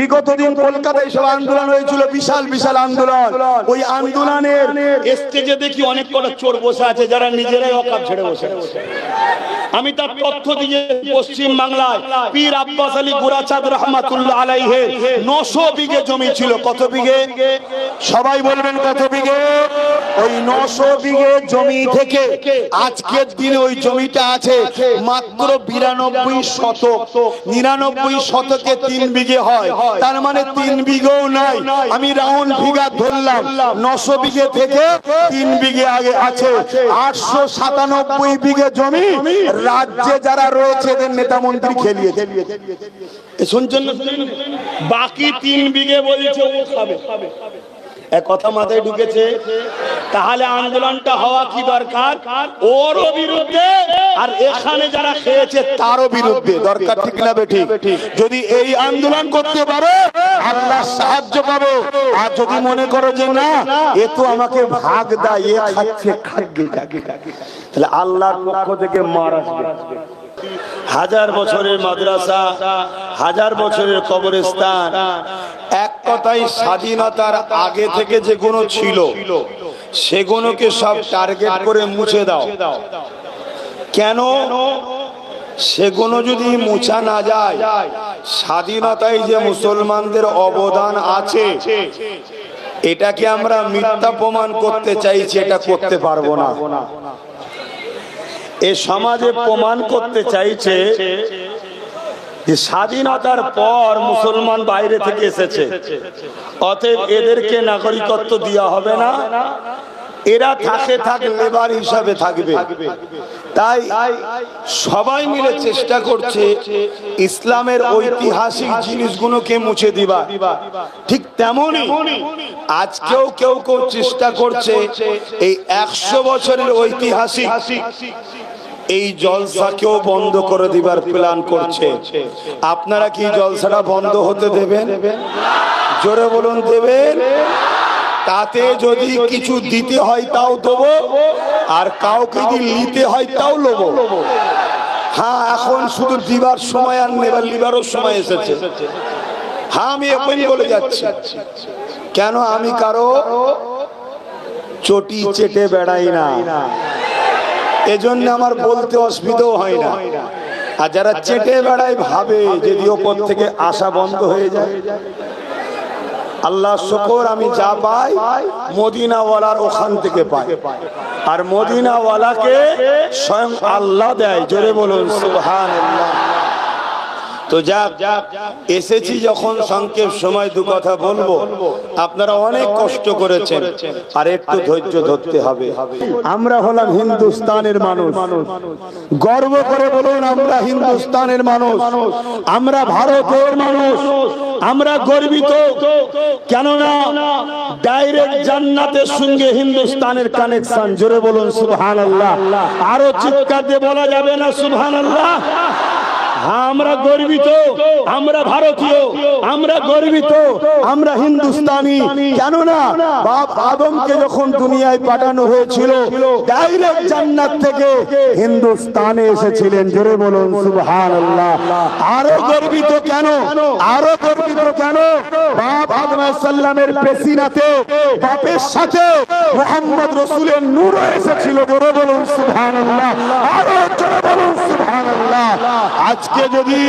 বিগত দিন কলকাতায় সব আন্দোলন হয়েছিল, বিশাল বিশাল আন্দোলন। ওই আন্দোলনের স্টেজে দেখি অনেক কটা চোর বসে আছে যারা নিজেরাই ওয়াকফ ছেড়ে বসে আছে। আমি তার তথ্য দিয়ে পশ্চিম বাংলায় পীর আব্বাস আলী গুরাচাঁদ রহমাতুল্লাহ আলাইহি 900 বিঘে জমি ছিল। কত বিঘে? সবাই বলবেন কত বিঘে? ওই 900 বিঘে জমি থেকে আজকের দিনে ওই জমিটা আছে মাত্র 92 শতক। 99 শতকে 3 বিঘে হয়, তার মানে 3 বিঘেও নাই। আমি রাউন্ড ফিগার ধরলাম, 900 বিঘে থেকে 3 বিঘে আগে আছে 897 বিঘে জমি রাজ্যে যারা রয়েছে এদের নেতা মন্ত্রী খেলিয়েছে। শুনছেন না? বাকি 3 বিঘে বলছে ও খাবে। এক কথা মাথায় ঢুকেছে? তাহলে আন্দোলনটা হওয়া কি দরকার? ওরও বিরুদ্ধে আর এখানে যারা খেয়েছে তারও বিরুদ্ধে দরকার, ঠিক না বেঠিক? যদি এই আন্দোলন করতে পারো আল্লাহ সাহায্য পাবো। আর যদি মনে করো যে না এ তো আমাকে ভাগ দেয়, এ খাচ্ছে খাগে, তাহলে আল্লাহর পক্ষ থেকে মার আসবে। 1000 বছরের মাদ্রাসা, 1000 বছরের কবরস্থান, এক কথায় স্বাধীনতার আগে থেকে যেগুলো ছিল সেগুলোকে সব টার্গেট করে মুছে দাও। কেন? সেগুলো যদি মুছা না যায়, স্বাধীনতায় যে মুসলমানদের অবদান আছে এটাকে আমরা মিথ্যা প্রমাণ করতে চাইছি, এটা করতে পারবো না। এ সমাজে প্রমাণ করতে চাইছে যে স্বাধীনতার পর মুসলমান বাইরে থেকে এসেছে, অতএব এদেরকে নাগরিকত্ব দেওয়া হবে না, এরা থাক লেবার হিসাবে থাকবে। তাই সবাই মিলে চেষ্টা করছে ইসলামের ঐতিহাসিক জিনিসগুলোকে মুছে দিবা। ঠিক তেমনি আজকেও কেউ কেউ চেষ্টা করছে এই 100 বছরের ঐতিহাসিক এই জলসাকেও বন্ধ করে দিবার প্ল্যান করছে। আপনারা কি জলসাটা বন্ধ হতে দেবেন? জোরে বলুন, দেবেন? তাতে যদি কিছু দিতে হয় তাও দেবো, আর কাউকে যদি নিতে হয় তাও নেবো। হ্যাঁ, এখন শুধু দিবার সময় আর নেবার লিবারও সময় এসেছে। হ্যাঁ, আমি এখনই বলে যাচ্ছি। কেন? আমি কারো চটি চেটে বেড়াই না, এজন্য আমার বলতে অসুবিধাও হয় না। আর যারা চেটে বেড়ায় ভাবে যদি ওপর থেকে আশা বন্ধ হয়ে যায়। আল্লাহ শুকর, আমি যা পাই মদিনাওয়ালার ওখান থেকে পাই, আর মদিনাওয়ালাকে স্বয়ং আল্লাহ দেয়। জোরে বলুন সুবহানাল্লাহ। তো যাক, এসেছি যখন সংক্ষেপ সময় দু কথা বলবো। আপনারা অনেক কষ্ট করেছেন, আর একটু ধৈর্য ধরতে হবে। আমরা হলাম হিন্দুস্তানের মানুষ, গর্ব করে বলুন আমরা হিন্দুস্তানের মানুষ, আমরা ভারতের মানুষ, আমরা গর্বিত। কেননা ডাইরেক্ট জান্নাতের সঙ্গে হিন্দুস্তানের কানেকশন। জোরে বলুন সুবহানাল্লাহ। আরো চিৎকার দিয়ে বলা যাবে না সুবহানাল্লাহ? আমরা গর্বিত, আমরা ভারতীয়, আমরা গর্বিত, আমরা হিন্দুস্তানি। কেননা বাপ আদমকে যখন দুনিয়ায় পাঠানো হয়েছিল ডাইরেক্ট জান্নাত থেকে হিন্দুস্তানে এসেছিলেন। জোরে বলুন সুবহানাল্লাহ। আরো গর্বিত কেন? আরো গর্বিত কেন? বাপ আদম আলাইহিস সালামের পেশিনাতে বাপের সাথে মুহাম্মদ রাসূলের নূর এসেছিল। জোরে বলুন সুবহানাল্লাহ। আরো জোরে বলুন সুবহানাল্লাহ। আজকে যদি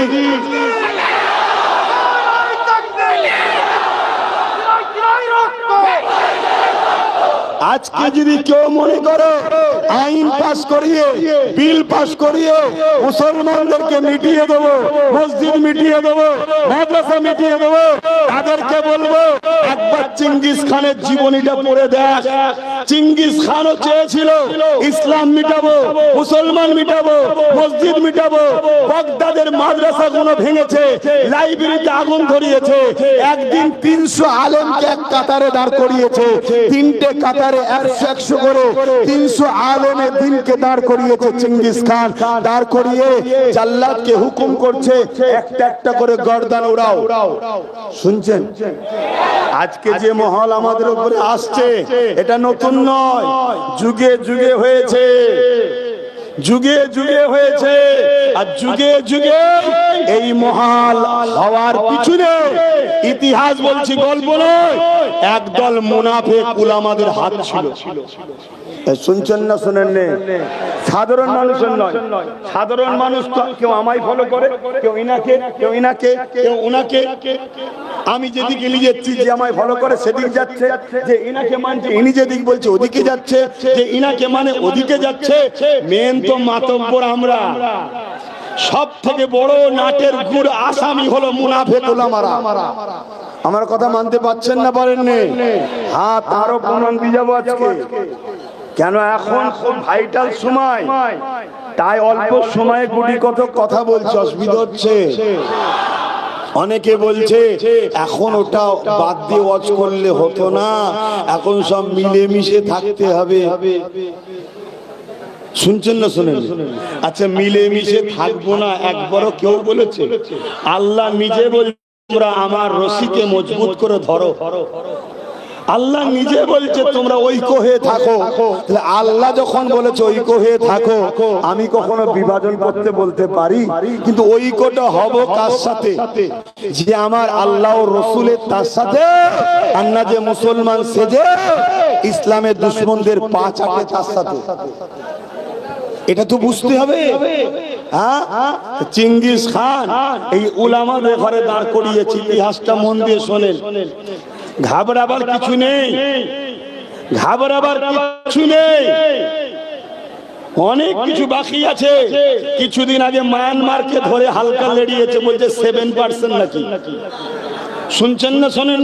আজকে যদি কেউ মনে করো আইন পাস করিয়ে, বিল পাস করিয়ে মুসলমানদেরকে মিটিয়ে দেবো, মসজিদ মিটিয়ে দেবো, মাদ্রাসা মিটিয়ে দেবো, তাদেরকে বলবো একবার চিঙ্গিস খানের জীবনীটা পড়ে দেখ। চিঙ্গিস খানও চেয়েছিল ইসলাম মিটাবো, মুসলমান মিটাবো, মসজিদ মিটাবো। বাগদাদের মাদ্রাসা গুলো ভেঙেছে, লাইব্রেরিতে আগুন ধরিয়েছে। একদিন 300 আলেমকে এক কাতারে দাঁড় করিয়েছে, 3টে কাতারে 100 করে 300 আলেমের দিনকে দাঁড় করিয়েছে চিঙ্গিস খান। দাঁড় করিয়ে জাল্লাদকে হুকুম করছে একটা একটা করে গর্দান উড়াও। শুনছেন? আজকে যে মহল আমাদের উপরে আসছে এটা নতুন নয়, যুগে যুগে হয়েছে। যুগে যুগে হয়েছে, আর যুগে যুগে এই মহাল হওয়ার পিছনে ইতিহাস বলছি, গল্প নয়, একদল মুনাফিক উলামাদের হাত ছিল। শুনছেন না শোনেন নে? সাধারণ মানুষের নয়, সাধারণ মানুষ কেউ আমায় ফলো করে, কেউ ইনাকে, কেউ ইনাকে, কেউ উনাকে। আমি যেদিকে নিয়ে যাচ্ছি যে আমায় ফলো করে সেদিকে যাচ্ছে, যে ইনাকে মানছে ইনি যেদিক বলছে ওদিকে যাচ্ছে, যে ইনাকে মানে ওদিকে যাচ্ছে। মেন তো মাতব্বর আমরা। সব থেকে বড় নাটের গুড় আসামি হলো মুনাফিক উলামারা। আমার কথা মানতে পারছেন না পারেননি? হ্যাঁ, তারও প্রমাণ দিয়ে যাবো আজকে। কেন এখন খুব ভাইটাল সময়, তাই অল্প সময়ে গুটি কত কথা বলছে, অসুবিধা হচ্ছে। অনেকে বলছে এখন ওটা বাদ দিয়ে ওয়াজ করলে হতো না, এখন সব মিলেমিশে থাকতে হবে। শুনছেন না শোনেন? আচ্ছা, মিলেমিশে থাকবো না একবারও কেউ বলেছে? আল্লাহ নিজে বলছে তোমরা আমার রশিকে মজবুত করে ধরো। আল্লাহ নিজে বলছে তোমরা ঐক্য হয়ে থাকো। আল্লাহ যখন বলেছে ঐক্য হয়ে থাকো, আমি কখনো বিভাজন করতে বলতে পারি? কিন্তু ঐক্যটা হবো কার সাথে? যে আমার আল্লাহ ও রসুলের তার সাথে, আর না যে মুসলমান সেজে ইসলামের দুশ্মনদের পা চাটে তার সাথে। এটা তো বুঝতে হবে। চিঙ্গিস খান এই উলামাদের ঘরে দাঁড় করিয়েছে, ইতিহাসটা মন দিয়ে শোনেন। ঘাবড়াবার কিছু নেই, ঘাবড়াবার কিছু নেই, অনেক কিছু বাকি আছে। কিছুদিন আগে মায়ানমারকে ধরে হালকা লেড়িয়েছে, বলছে 7% নাকি। শুনছেন না শোনেন?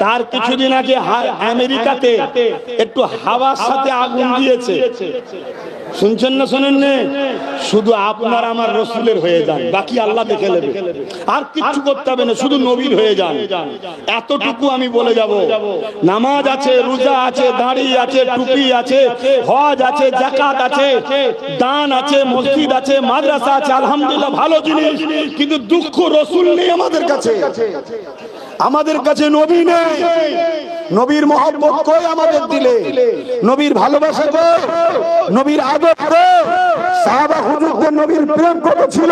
তার কিছুদিন আগে আমেরিকাতে একটু হাওয়ার সাথে আগুন দিয়েছে। শুনছেন না শোনেন? শুধু আপনার আমার রসুলের হয়ে যান, বাকি আল্লাহ দেখে নেবে। আর কিছু করতে হবে না, শুধু নবীর হয়ে যান। এতটুকু আমি বলে যাব। নামাজ আছে, রোজা আছে, দাড়ি আছে, টুপি আছে, হজ আছে, যাকাত আছে, দান আছে, মসজিদ আছে, মাদ্রাসা আছে, আলহামদুলিল্লাহ ভালো জিনিস। কিন্তু দুঃখ রসুল নেই আমাদের কাছে। আমাদের কাছে নবী নেই। নবীর মহব্বত কই আমাদের দিলে? নবীর ভালোবাসা কই? নবীর আদর কই? সাহাবা হুজুরদের নবীর প্রেম কত ছিল?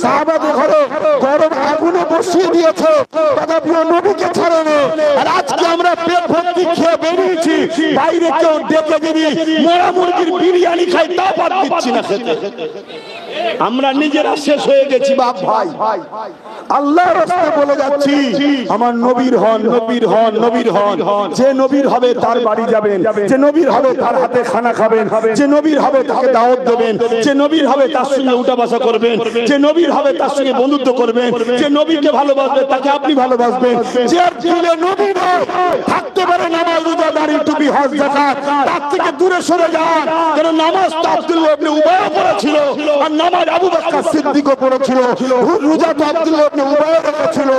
সাহাবাদের ঘরে গরম আগুনে বসিয়ে দিয়েছে, তথাপিও নবীকে ছাড়েনি। আর আজকে আমরা পেট ভর্তি খেয়ে বেরিয়েছি, বাইরে কেউ ডেকে যদি মরা মুরগির বিরিয়ানি খাই তাও বাদ দিচ্ছি না খেতে। আমরা নিজেরা শেষ হয়ে গেছি বাপ ভাই। আল্লাহর রাস্তায় বলে যাচ্ছি আমার নবীর হন, নবীর হন, নবীর হন। যে নবীর হবে তার বাড়ি যাবেন, যে নবীর হবে তার হাতে খানা খাবেন, যে নবীর হবে তাকে দাওয়াত দেবেন, যে নবীর হবে তার সঙ্গে উঠা বসা করবেন, যে নবীর হবে তার সঙ্গে বন্ধুত্ব করবেন, যে নবীকে ভালোবাসবে তাকে আপনি ভালোবাসবেন। যে দিলে নবী নয় থাকতে পারে নামাজ, রোজা, দাড়ি, টুপি, হজ, যাকাত, তার থেকে দূরে সরে যান। কারণ নামাজ তো আব্দুল্লাহ ইবনে উবাই পড়েছিল, আর নামাজ আবু বকর সিদ্দিকও পড়েছিল। রোজা তো আব্দুল্লাহ ইবনে উবাই করেছিল,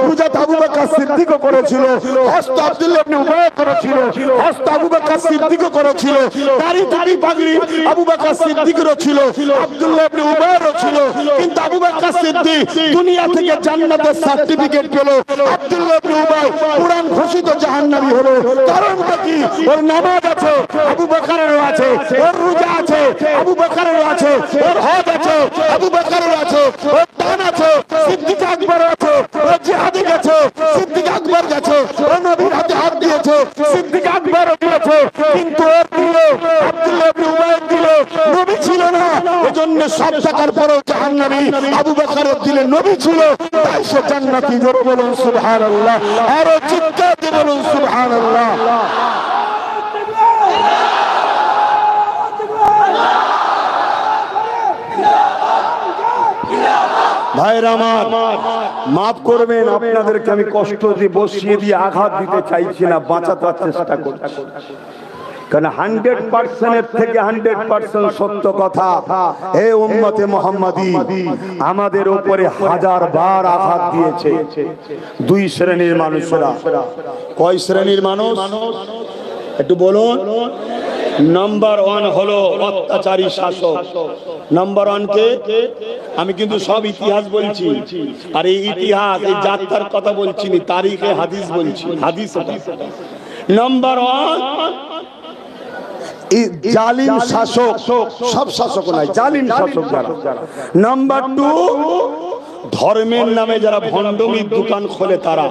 রোজা তো আবু বকর সিদ্দিকও করেছিল। হজ তো আব্দুল্লাহ ইবনে উবাই করেছিল, হজ তো আবু বকর সিদ্দিকও করেছিল। দাড়ি, টুপি, পাগড়ি আবু বকর সিদ্দিকেরও ছিল, আব্দুল্লাহ ইবনে উবাইরও ছিল। কিন্তু আবু বকর সিদ্দিক দুনিয়া থেকে জান্নাতের সার্টিফিকেট পেল, আব্দুল্লাহ ইবনে উবাই কুরআন ঘোষিত জাহান্নামী হলো। কারণটা কি? ওর নামাজ আছে, আবু বকরেরও আছে, ওর রোজা আছে, আবু বকরেরও আছে, ওর হজ আছে, আবু বকরেরও আছে, ওর দান আছে, সিদ্দিক আকবর আছে, ও জিহাদে গেছে, সিদ্দিক আকবর গেছে, ও নবীর হাতে হাত দিয়েছে, সিদ্দিক আকবর দিয়েছে। কিন্তু ওর দিল আব্দুল্লাহ ইবনে উবাই দিল, নবী ছিল না, এজন্য সব টাকার পরেও জাহান্নামী। আবু বকরের দিলে নবী ছিল, তাই সে জান্নাতি। জোরে বলুন সুবহানাল্লাহ, আর চিৎকার দিয়ে বলুন সুবহানাল্লাহ। ভাইরা আমার, মাফ করবেন, আপনাদেরকে আমি কষ্ট দিয়ে বসিয়ে দিয়ে আঘাত দিতে চাইছি না, বাঁচাতে চেষ্টা করছি। কারণ 100% থেকে 100% সত্য কথা। হে উম্মতে মুহাম্মাদি, আমাদের উপরে 1000 বার আঘাত দিয়েছে দুই শ্রেণীর মানুষেরা। কয় শ্রেণীর মানুষ একটু বলুন? নাম্বার 1 হলো অত্যাচারী শাসক। নাম্বার 1 কে? আমি কিন্তু সব ইতিহাস বলছি, আর এই ইতিহাস এই যাত্রার কথা বলছি না, তারিখে হাদিস বলছি। হাদিস নাম্বার 1 জালিম শাসক, সব শাসক নয়, জালিম শাসক যারা। নাম্বার 2, ধর্মের নামে যারা ভণ্ডমির দোকান খোলে তারা।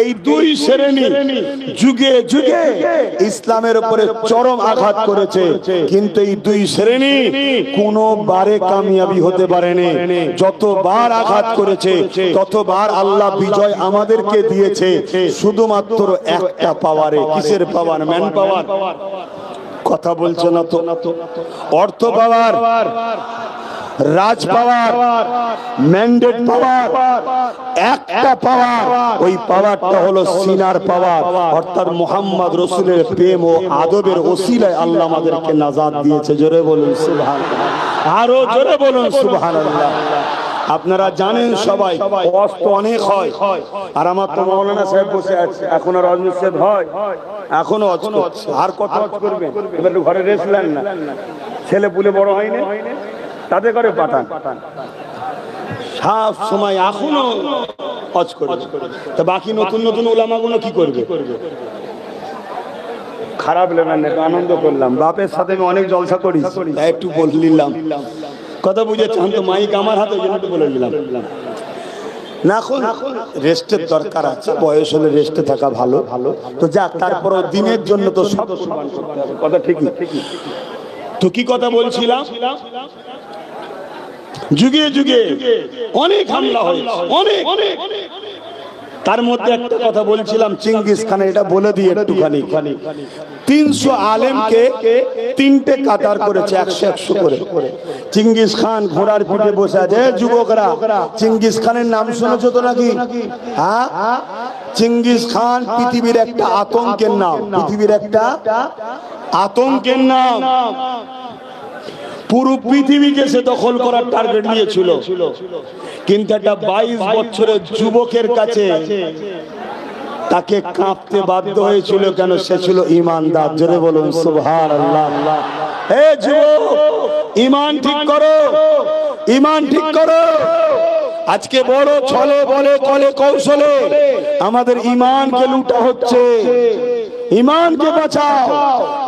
এই দুই শ্রেণী যুগে যুগে ইসলামের উপরে চরম আঘাত করেছে, কিন্তু এই দুই শ্রেণী কোনোবারে কামিয়াবি হতে পারেনি। যতবার আঘাত করেছে ততবার আল্লাহ বিজয় আমাদেরকে দিয়েছে, শুধুমাত্র একটা পাওয়ারে। কিসের পাওয়ার? Man power. কথা বলছে না তো? অর্থ পাওয়ার, রাজ পাওয়ার, ম্যান্ডেট পাওয়ার, একটা পাওয়ার। ওই পাওয়ারটা হলো সিনার পাওয়ার, অর্থাৎ মুহাম্মদ রাসূলের প্রেম ও আদবের ওসিলায় আল্লাহ আমাদেরকে নাজাত দিয়েছে। জোরে বলুন সুবহানাল্লাহ, আরো জোরে বলুন সুবহানাল্লাহ। আপনারা জানেন সবাই কষ্ট অনেক হয়, আর আমার তো মাওলানা সাহেব বসে আছে, এখন আর অজমের সাহেব হয়, এখনো অজ করছে। আর কত অজ করবেন? এবার ঘরে রেস্ট নেন না, ছেলে পুলে বড় হয়নি, তাদের করে পাঠান, সব সময় এখনো অজ করবে। তা বাকি নতুন নতুন ওলামাগুলো কি করবে? খারাপ লেবেন না, আনন্দ করলাম। বাপের সাথে আমি অনেক জলসা করি, তাই একটু বললাম। কথা বুঝেছেন তো? মাইক আমার হাতে, একটু বলে দিলাম। না, এখন রেস্টের দরকার আছে, বয়স হলে রেস্টে থাকা ভালো। তো যাক, তারপর দিনের জন্য তো সব কুরবান করতে হবে। কথা ঠিকই। তো কি কথা বলছিলাম? যুগে যুগে অনেক হামলা হয়েছে, অনেক। তার মধ্যে একটা কথা বলছিলাম, চিঙ্গিস খান, এটা বলে দিয়ে একটুখানি। 300 আলেমকে 3টে কাতার করেছে, 100 করে। চিঙ্গিস খান ঘোড়ার পিঠে বসে আছে। যুবকরা, চিঙ্গিস খানের নাম শুনেছো তো নাকি? হ্যাঁ, চিঙ্গিস খান পৃথিবীর একটা আতঙ্কের নাম, পৃথিবীর একটা আতঙ্কের নাম। পুরো পৃথিবীকে সে দখল করার টার্গেট নিয়েছিল, কিন্তু একটা 22 বছরের যুবকের কাছে তাকে কাঁপতে বাধ্য হয়েছিল। কেন? সে ছিল ইমানদার। জোরে বলুন সুবহানাল্লাহ। হে যুবক, ইমান ঠিক করো, ইমান ঠিক করো। আজকে বড় ছলে বলে কলে কৌশলে আমাদের ইমানকে লুটা হচ্ছে। ইমানকে বাঁচাও,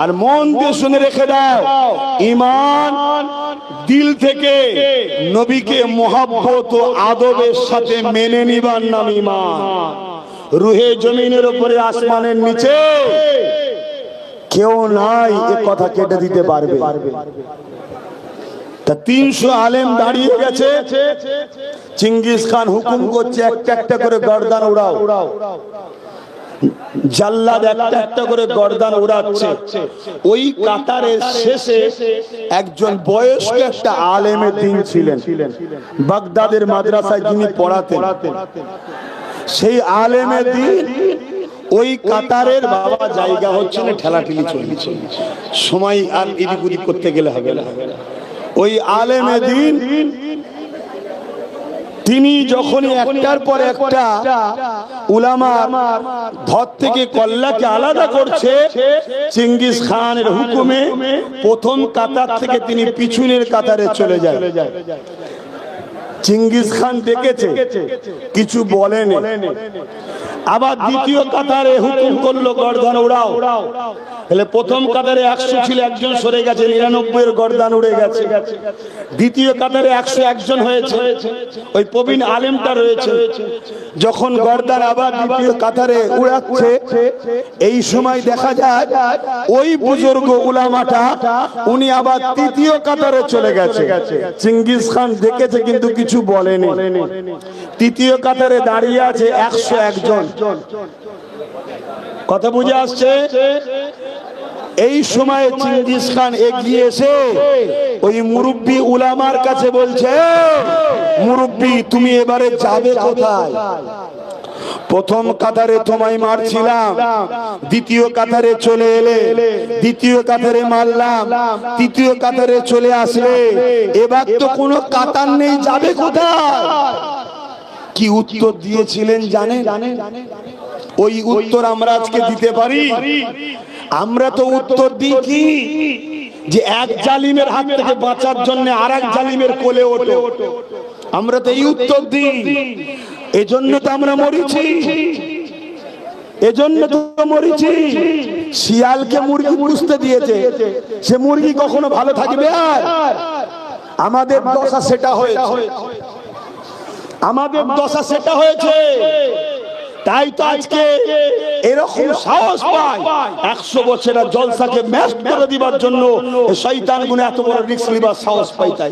আর মন দিয়ে শুনে রেখে দাও, ইমান দিল থেকে নবীকে মুহাব্বত ও আদবের সাথে মেনে নিবার নাম ইমান। রুহে জমিনের উপরে আসমানের নিচে কেউ নাই এ কথা কেটে দিতে পারবে। তা 300 আলেম দাঁড়িয়ে গেছে, চিঙ্গিস খান হুকুম করছে একটা একটা করে গর্দান উড়াও। জাল্লাদ একটা একটা করে গর্দান উড়াচ্ছে। ওই কাতারের শেষে একজন বয়স্ক একটা আলেমের দিন ছিলেন, বাগদাদের মাদ্রাসায় যিনি পড়াতেন। সেই আলেমের দিন ওই কাতারের বাবা জায়গা হচ্ছে না, ঠেলাঠেলি চলছে, সময় আর এদিক ওদিক করতে গেলে হবে না। ওই আলেমের দিন তিনি যখনই একটার পর একটা উলামা ধর থেকে কল্লাকে আলাদা করছে, চিঙ্গিস খানের হুকুমে প্রথম কাতার থেকে তিনি পিছনের কাতারে চলে যায়। চিঙ্গিস খান দেখেছে, কিছু বলেনি। আবার দ্বিতীয় কাতারে হুকুম করলো গর্দান উড়াও। তাহলে প্রথম কাতারে 100 ছিল, একজন সরে গেছে, 99 এর গর্দান উড়ে গেছে। দ্বিতীয় কাতারে 101 জন হয়েছে, ওই প্রবীণ আলেমটা রয়েছে। যখন গর্দান আবার দ্বিতীয় কাতারে উড়াচ্ছে, এই সময় দেখা যায় ওই বুজুর্গ উলামাটা উনি আবার তৃতীয় কাতারে চলে গেছে। চিঙ্গিস খান দেখেছে কিন্তু কিছু বলেনি। তৃতীয় কাতারে দাঁড়িয়ে আছে 101 জন। কথা বুঝে আসছে? এই সময় চিঙ্গিস খান এগিয়ে এসে ওই মুরব্বী উলামার কাছে বলছে, মুরব্বী তুমি এবারে যাবে কোথায়? প্রথম কাতারে তোমায় মারছিলাম, দ্বিতীয় কাতারে চলে এলে, দ্বিতীয় কাতারে মারলাম, তৃতীয় কাতারে চলে আসলে, এবার তো কোনো কাতার নেই, যাবে কোথায়? কি উত্তর দিয়েছিলেন জানেন? ওই উত্তর আমরা আজকে দিতে পারি? আমরা তো উত্তর দিই কি, যে এক জালিমের হাত থেকে বাঁচার জন্য আরেক জালিমের কোলে ওঠো। আমরা তো এই উত্তর দিই। এজন্য তো আমরা মরেছি, এজন্য তো মরেছি। শিয়ালকে মুরগি পুষতে দিয়েছে, সে মুরগি কখনো ভালো থাকবে? আর আমাদের দশা সেটা হয়েছে, আমাদের দশা সেটা হয়েছে। তাই তো আজকে এরকম সাহস পায় 100 বছরের জলসাকে ম্যাচ করে দিবার জন্য শয়তান গুনে এত বড় রিস্ক লিবার সাহস পায়। তাই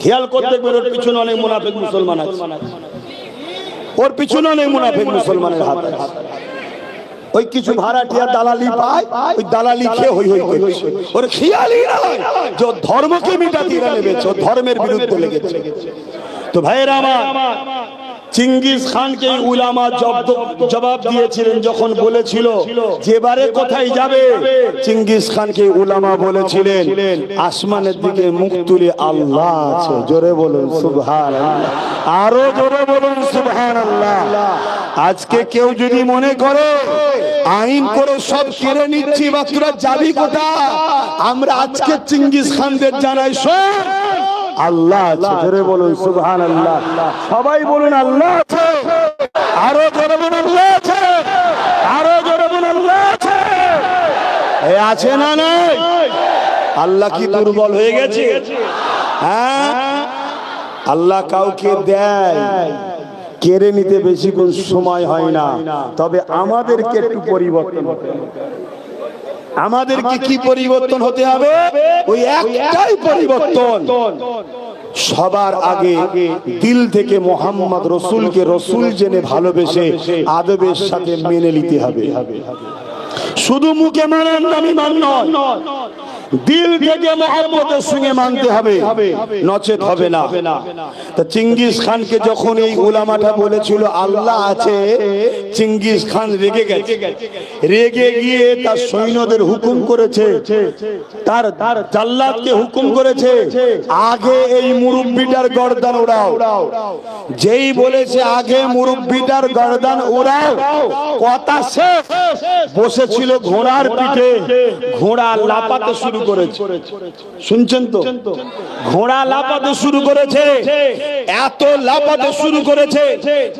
খেয়াল করে দেখবেন ওর পিছনে অনেক মুনাফিক মুসলমান আছে, ওর পিছনে অনেক মুনাফিক মুসলমানের হাত আছে। ওই কিছু ভাড়াটিয়া দালালি পায়, ওই দালালি খেয়ে হই হই করছে। ওর খেয়ালই নাই যে ধর্মকে মিটাতে নেমেছে, ধর্মের বিরুদ্ধে লেগেছে। তো ভাইয়েরা আমার, চিঙ্গিস খানকে উলামা জবাব দিয়েছিলেন যখন বলেছিল যেবারে কোথায় যাবে, চিঙ্গিস খানকে উলামা বলেছিলেন আসমানের দিকে মুখ তুলে আল্লাহ আছে। জোরে বলুন সুবহানাল্লাহ, আরো জোরে বলুন সুবহানাল্লাহ। আজকে কেউ যদি মনে করে আইন করে সব কেড়ে নিচ্ছি বা তোরা যাবি কোথায়, আমরা আজকে চিঙ্গিস খানদের জানাই শোন আল্লাহ আছে। জোরে বলুন সুবহানাল্লাহ, সবাই বলুন আল্লাহ আছে, আরো জোরে বলুন আল্লাহ আছে, আরো জোরে বলুন আল্লাহ আছে। এ আছে না নাই? আল্লাহ কি দুর্বল হয়ে গেছে? হ্যাঁ, আল্লাহ কাউকে দেয়, কেড়ে নিতে বেশিক্ষণ সময় হয় না। তবে আমাদেরকে একটু পরিবর্তন হতে হবে। আমাদেরকে কি পরিবর্তন হতে হবে? ওই একটাই পরিবর্তন, সবার আগে দিল থেকে মোহাম্মদ রসুলকে রসুল জেনে ভালোবেসে আদবের সাথে মেনে নিতে হবে। শুধু মুখে মানার নামই মান নয়, দিল থেকে মহব্বতের সঙ্গে মানতে হবে, নচেত হবে না। তা চিঙ্গিস খানকে যখন এই উলামাটা বলেছিল আল্লাহ আছে, চিঙ্গিস খান রেগে গেছে। রেগে গিয়ে তার সৈন্যদের হুকুম করেছে, তার জাল্লাদকে হুকুম করেছে আগে এই মুরব্বিটার গর্দান উড়াও। যেই বলেছে আগে মুরব্বিটার গর্দান উড়াও, কথা শেষ। বসেছিল ঘোড়ার পিঠে, ঘোড়া লাপাতে শুরু করেছে। শুনছেন তো? ঘোড়া লাপাতে শুরু করেছে, এত লাপাতে শুরু করেছে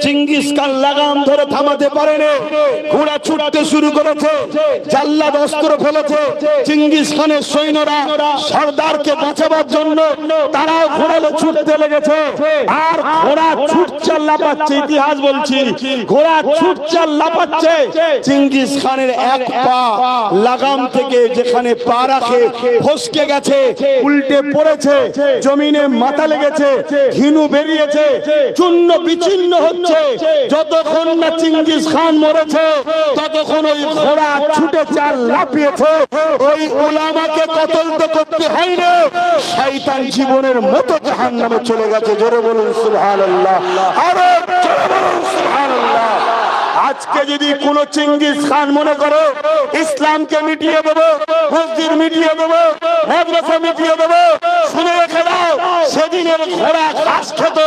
চিঙ্গিস খান লাগাম ধরে থামাতে পারেনি। ঘোড়া ছুটতে শুরু করেছে, জাল্লাদ অস্ত্র ফেলেছে। চিঙ্গিস খানের সৈন্যরা সর্দারকে বাঁচাবার জন্য তারাও ঘোড়ালে ছুটতে লেগেছে। আর ঘোড়া ছুটছে লাপাচ্ছে, ইতিহাস বলছি, ঘোড়া ছুটছে লাপাচ্ছে। চিঙ্গিস খানের এক পা লাগাম থেকে যেখানে পা রাখে ফসকে গেছে, উল্টে পড়েছে, জমিনে মাথা লেগেছে, ঘিনু বেরিয়েছে, চূর্ণ বিচ্ছিন্ন হচ্ছে। যতক্ষণ না চিঙ্গিস খান মরেছে ততক্ষণ ওই ঘোড়া ছুটে চাল লাফিয়েছে। ওই উলামাকে কতল তো করতে হয়নি, শয়তান জীবনের মতো জাহান্নামে চলে গেছে। জোরে বলুন সুবহানাল্লাহ, আরো জোরে বলুন সুবহানাল্লাহ। আজকে যদি কোন চিঙ্গিস খান মনে করো ইসলামকে মিটিয়ে দেবো, মসজিদ মিটিয়ে দেবো, মাদ্রাসা মিটিয়ে দেবো, শুনে রেখে দাও সেদিনের ঘোড়া ঘাস খেত,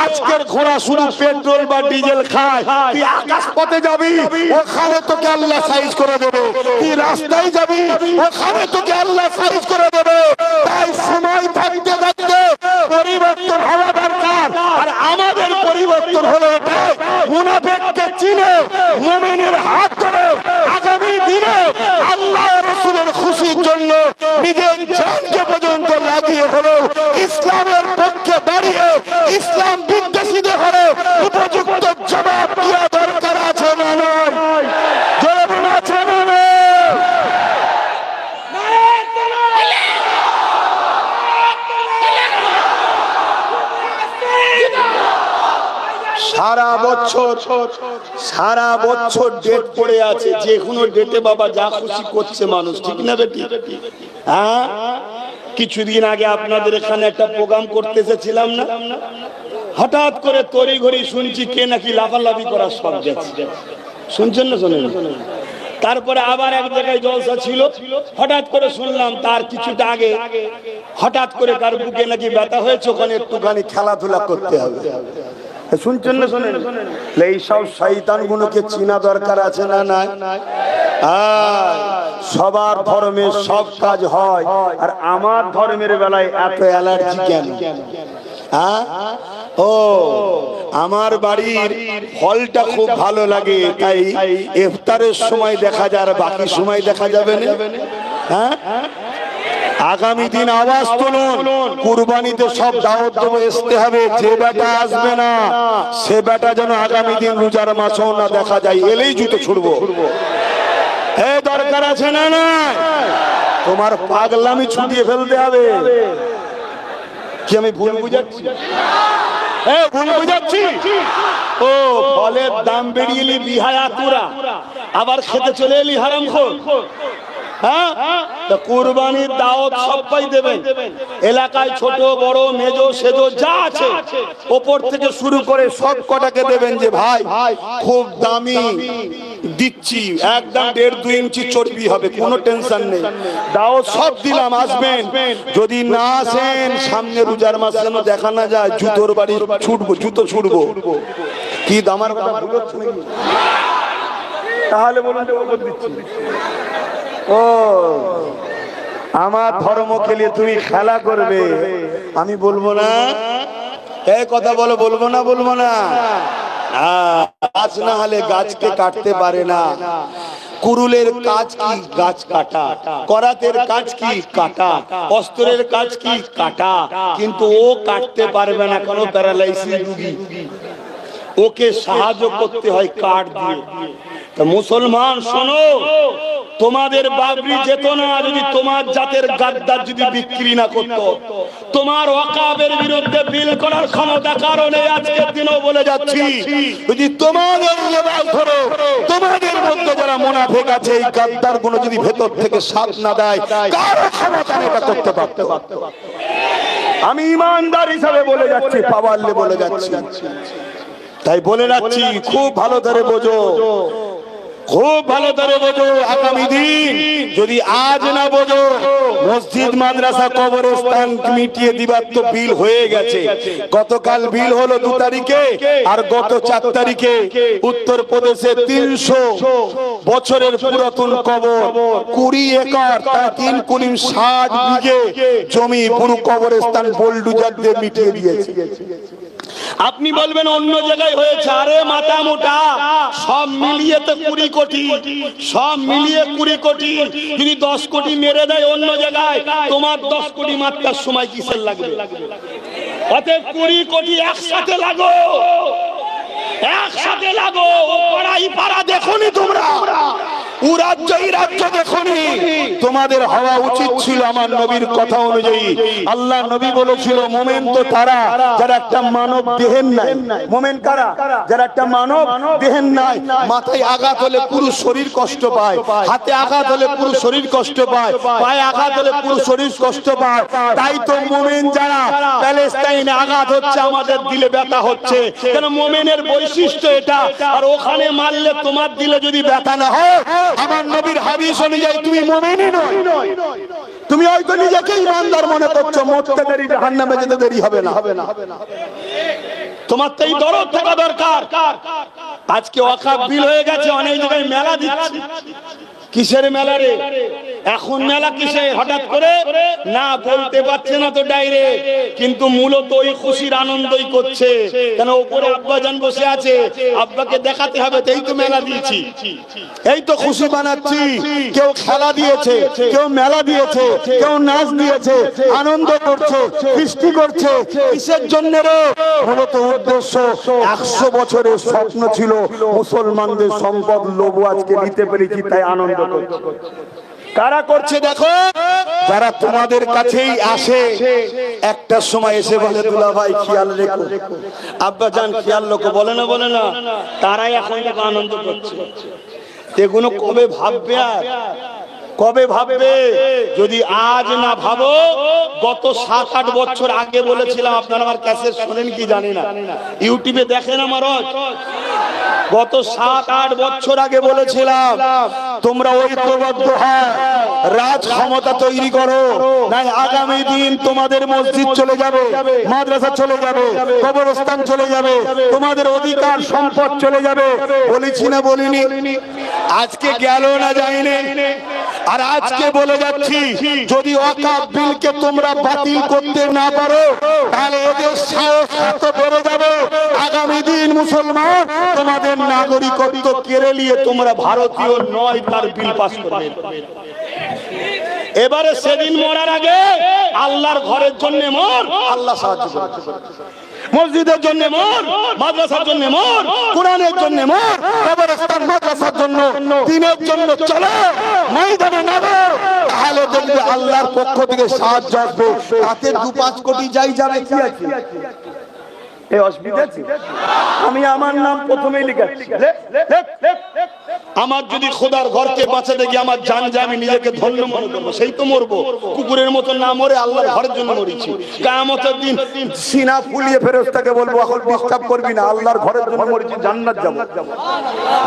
আজকের ঘোড়া শুধু পেট্রোল বা ডিজেল খায়। তুই আকাশ পথে যাবি, ওখানে তোকে আল্লাহ সাইজ করে দেবে। তুই রাস্তায় যাবি, ওখানে তোকে আল্লাহ সাইজ করে দেবে। তাই সময় থাকতে থাকতে পরিবর্তন হওয়া দরকার। আর আমাদের পরিবর্তন হলো এটা, মুনাফিককে চিনে মুমিনের হাত ধরে আগামী দিনে আল্লাহ রাসূলের খুশির জন্য নিজের জানকে পর্যন্ত লাগিয়ে হলো ইসলামের পক্ষে দাঁড়িয়ে ইসলাম বিদ্বেষীদের হলো উপযুক্ত জবাব দেওয়া দরকার আছে না নয়? জবাব আছে না নয়? সারা বছর ডেট পড়ে আছে, যে কোনো ডেটে বাবা যা খুশি করছে মানুষ, ঠিক না বেটি? হ্যাঁ, কিছুদিন আগে আপনাদের এখানে একটা প্রোগ্রাম করতে এসেছিলাম না, হঠাৎ করে তড়ি ঘড়ি শুনছি কে নাকি লাফালাফি করার সব যাচ্ছে। শুনছেন না? শোনেন? তারপরে আবার এক জায়গায় জলসা ছিল, হঠাৎ করে শুনলাম তার কিছুটা আগে হঠাৎ করে কার বুকে নাকি ব্যথা হয়েছে, ওখানে একটুখানি খেলাধুলা করতে হবে। শুনছেন না? শোনেন? এই সব শয়তান গুলোকে চিনা দরকার আছে না নাই? সবার ধর্মে সব কাজ হয়, আর আমার ধর্মের বেলায় এত অ্যালার্জি কেন? ও আমার বাড়ির ফলটা খুব ভালো লাগে, তাই ইফতারের সময় দেখা যায়, আর বাকি সময় দেখা যাবে না। হ্যাঁ, আগামী দিন আওয়াজ তুলুন, কুরবানিতে সব দাওয়াত দেবো, আসতে হবে। যে বেটা আসবে না সে বেটা যেন আগামী দিন রোজার মাসও না দেখা যায়, এলেই জুতো ছুড়বো। এই দরকার আছে না? না, তোমার পাগলামি ছুটিয়ে ফেলতে হবে। কি আমি ভুল বুঝাচ্ছি? ভুল বুঝাচ্ছি? ও ফলের দাম বেরিয়ে এলি বিহায়া তুরা, আবার খেতে চলে এলি হারামখোর। হ্যাঁ, কুরবানির দাওয়াত সবাই দেবেন, এলাকায় ছোট বড় মেজো সেজো যা আছে ওপর থেকে শুরু করে সব কটাকে দেবেন যে ভাই খুব দামি দিচ্ছি, একদম 1.5-2 ইঞ্চি চর্বি হবে, কোনো টেনশন নেই, দাওয়াত সব দিলাম, আসবেন। যদি না আসেন সামনে রোজার মাস যেন দেখা না যায়, জুতোর বাড়ি ছুটবো, জুতো ছুটবো। কি দামার কথা ভুল হচ্ছে নাকি? তাহলে বলুন দিচ্ছি। ও আমার ধর্মকে নিয়ে তুমি খেলা করবে, আমি বলবো না। এই কথা বলো, বলবো না? বলবো না। গাছ না হলে গাছকে কাটতে পারে না। কুরুলের কাজ কি? গাছ কাটা। করাতের কাজ কি? কাটা। অস্ত্রের কাজ কি? কাটা। কিন্তু ও কাটতে পারবে না, কোনো প্যারালাইসিস রোগী, ওকে সাহায্য করতে হয় কাঠ দিয়ে। তা মুসলমান শোনো, তোমাদের বাবরি যেত না যদি তোমার জাতের গাদ্দার যদি বিক্রি না করত। তোমার ওয়াকাবের বিরুদ্ধে বিল করার ক্ষমতা কারণে আজকের দিনও বলে যাচ্ছি, যদি তোমাদের ধরো তোমাদের মধ্যে যারা মুনাফিক আছে, এই গাদ্দার গুলো যদি ভেতর থেকে সাথ না দেয়, কারো ক্ষমতা এটা করতে পারত। আমি ইমানদার হিসাবে বলে যাচ্ছি, পাওয়ারলে বলে যাচ্ছি। তাই বলে যাচ্ছি, খুব ভালো ধরে বোঝো, খুব ভালো ধরে বোঝো। আগামী দিন যদি আজ না বোঝো, মসজিদ মাদ্রাসা কবরস্থান মিটিয়ে দিবার তো বিল হয়ে গেছে। গতকাল বিল হলো 2 তারিখে, আর গত 4 তারিখে উত্তরপ্রদেশে 300 বছরের পুরাতন কবর, 20 একর, 3 কুড়ি 60 বিঘে জমি পুরো কবরস্থান বোলডুজার দিয়ে মিটিয়ে দিয়েছে। আপনি বলবেন অন্য জায়গায় হয়েছে, আরে মাথা মোটা, সব মিলিয়ে তো 20 কোটি, সব মিলিয়ে 20 কোটি। যদি 10 কোটি মেরে দেয় অন্য জায়গায়, তোমার 10 কোটি মাত্রার সময় কিসের লাগবে? অতএব 20 কোটি একসাথে লাগো, একসাথে লাগো। ও পাড়াই পাড়া দেখোনি তোমরা, ও রাজ্য এই রাজ্য দেখোনি। তোমাদের হওয়া উচিত ছিল আমার নবীর কথা অনুযায়ী। আল্লাহ নবী বলেছিল, মোমেন তো তারা যারা একটা মানব দেহের নাই। মোমেন কারা? যারা একটা মানব দেহের নাই। মাথায় আঘাত হলে পুরো শরীর কষ্ট পায়, হাতে আঘাত হলে পুরো শরীর কষ্ট পায়, পায়ে আঘাত হলে পুরো শরীর কষ্ট পায়। তাই তো মোমেন যারা, প্যালেস্টাইনে আঘাত হচ্ছে, আমাদের দিলে ব্যথা হচ্ছে, কেন? মোমেনের বৈশিষ্ট্য এটা। আর ওখানে মারলে তোমার দিলে যদি ব্যথা না হয়, আমার নবীর হাদিস অনুযায়ী তুমি মুমিনই নয়। তুমি হয়তো নিজেকে ইমানদার মনে করছো, মরতে দেরি, জাহান্নামে যেতে দেরি হবে না। তোমার তো এই দরদ থাকা দরকার। আজকে ওয়াকফ বিল হয়ে গেছে, অনেক জায়গায় মেলা দিচ্ছে। কিসের মেলা রে? এখন মেলা কিসে? হঠাৎ করে না বলতে পারছে না তো ডাইরেক্ট, কিন্তু মূলত ওই খুশির আনন্দই করছে। কেন? উপরে আব্বাজান বসে আছে, আব্বাকে দেখাতে হবে, এই তো মেলা দিয়েছি, এই তো খুশি বানাচ্ছি। কেউ খেলা দিয়েছে, কেউ মেলা দিয়েছে, কেউ নাচ দিয়েছে, আনন্দ করছে, বৃষ্টি করছে। কিসের জন্য রে? মূলত উদ্দেশ্য 100 বছরের স্বপ্ন ছিল মুসলমানদের সম্পদ লোভ আজকে নিতে পেরেছি, তাই আনন্দ করছে। কারা করছে দেখো? যারা তোমাদের কাছেই আসে, একটা সময় এসে বলে, দুলা ভাই খেয়াল রেখো, আব্বা জান খেয়াল রেখো, বলে না বলে না, তারাই এখন আনন্দ করছে। এগুলো কবে ভাববে? আর কবে ভাববে? যদি আজ না ভাবো, গত 7-8 বছর আগে বলেছিলাম, আপনারা আমার ক্যাসেট শোনেন কি জানি না, ইউটিউবে দেখেন আমার, গত 7-8 বছর আগে বলেছিলাম তোমরা ঐক্যবদ্ধ হও, রাজ ক্ষমতা তৈরি করো, নাই আগামী দিন তোমাদের মসজিদ চলে যাবে, মাদ্রাসা চলে যাবে, কবরস্থান চলে যাবে, তোমাদের অধিকার সম্পদ চলে যাবে। বলেছি না বলিনি? আজকে গেল না যায়নি। আর আজকে বলে যাচ্ছি, যদি ওয়াকফ বিলকে তোমরা বাতিল করতে না পারো তাহলে এদের সাহস এত বেড়ে যাবে, আগামী দিন মুসলমান তোমাদের নাগরিকত্ব কেড়ে নিয়ে তোমরা ভারতীয় নয় তার বিল পাস করবে। এবারে সেদিন মরার আগে আল্লাহর ঘরের জন্য মর, আল্লাহ সাহায্য করবে। মসজিদের জন্য মর, মাদ্রাসার জন্য মর, কোরআনের জন্য মর, কবরস্থান মাদ্রাসার জন্য, দ্বীনের জন্য চলো, ময়দানে নামো, তাহলে দেখবে আল্লাহর পক্ষ থেকে সাহায্য আসবে। তাতে 2-5 কোটি যাই যাবে, কি আছে? এই অসুবিধা আছে? আমি আমার নাম প্রথমেই লিখাচ্ছি। আমার যদি খোদার ঘরকে বাঁচাতে গিয়ে আমার জান যায়, আমি নিজেকে ধন্য মনে করবো, সেই তো মরবো। কুকুরের মতো না মরে আল্লাহর ঘরের জন্য মরেছি। কিয়ামতের দিন সিনা ফুলিয়ে ফেরেশতাকে বলবো, এখন ডিস্টার্ব করবি না, আল্লাহর ঘরের জন্য মরেছি, জান্নাত যাব।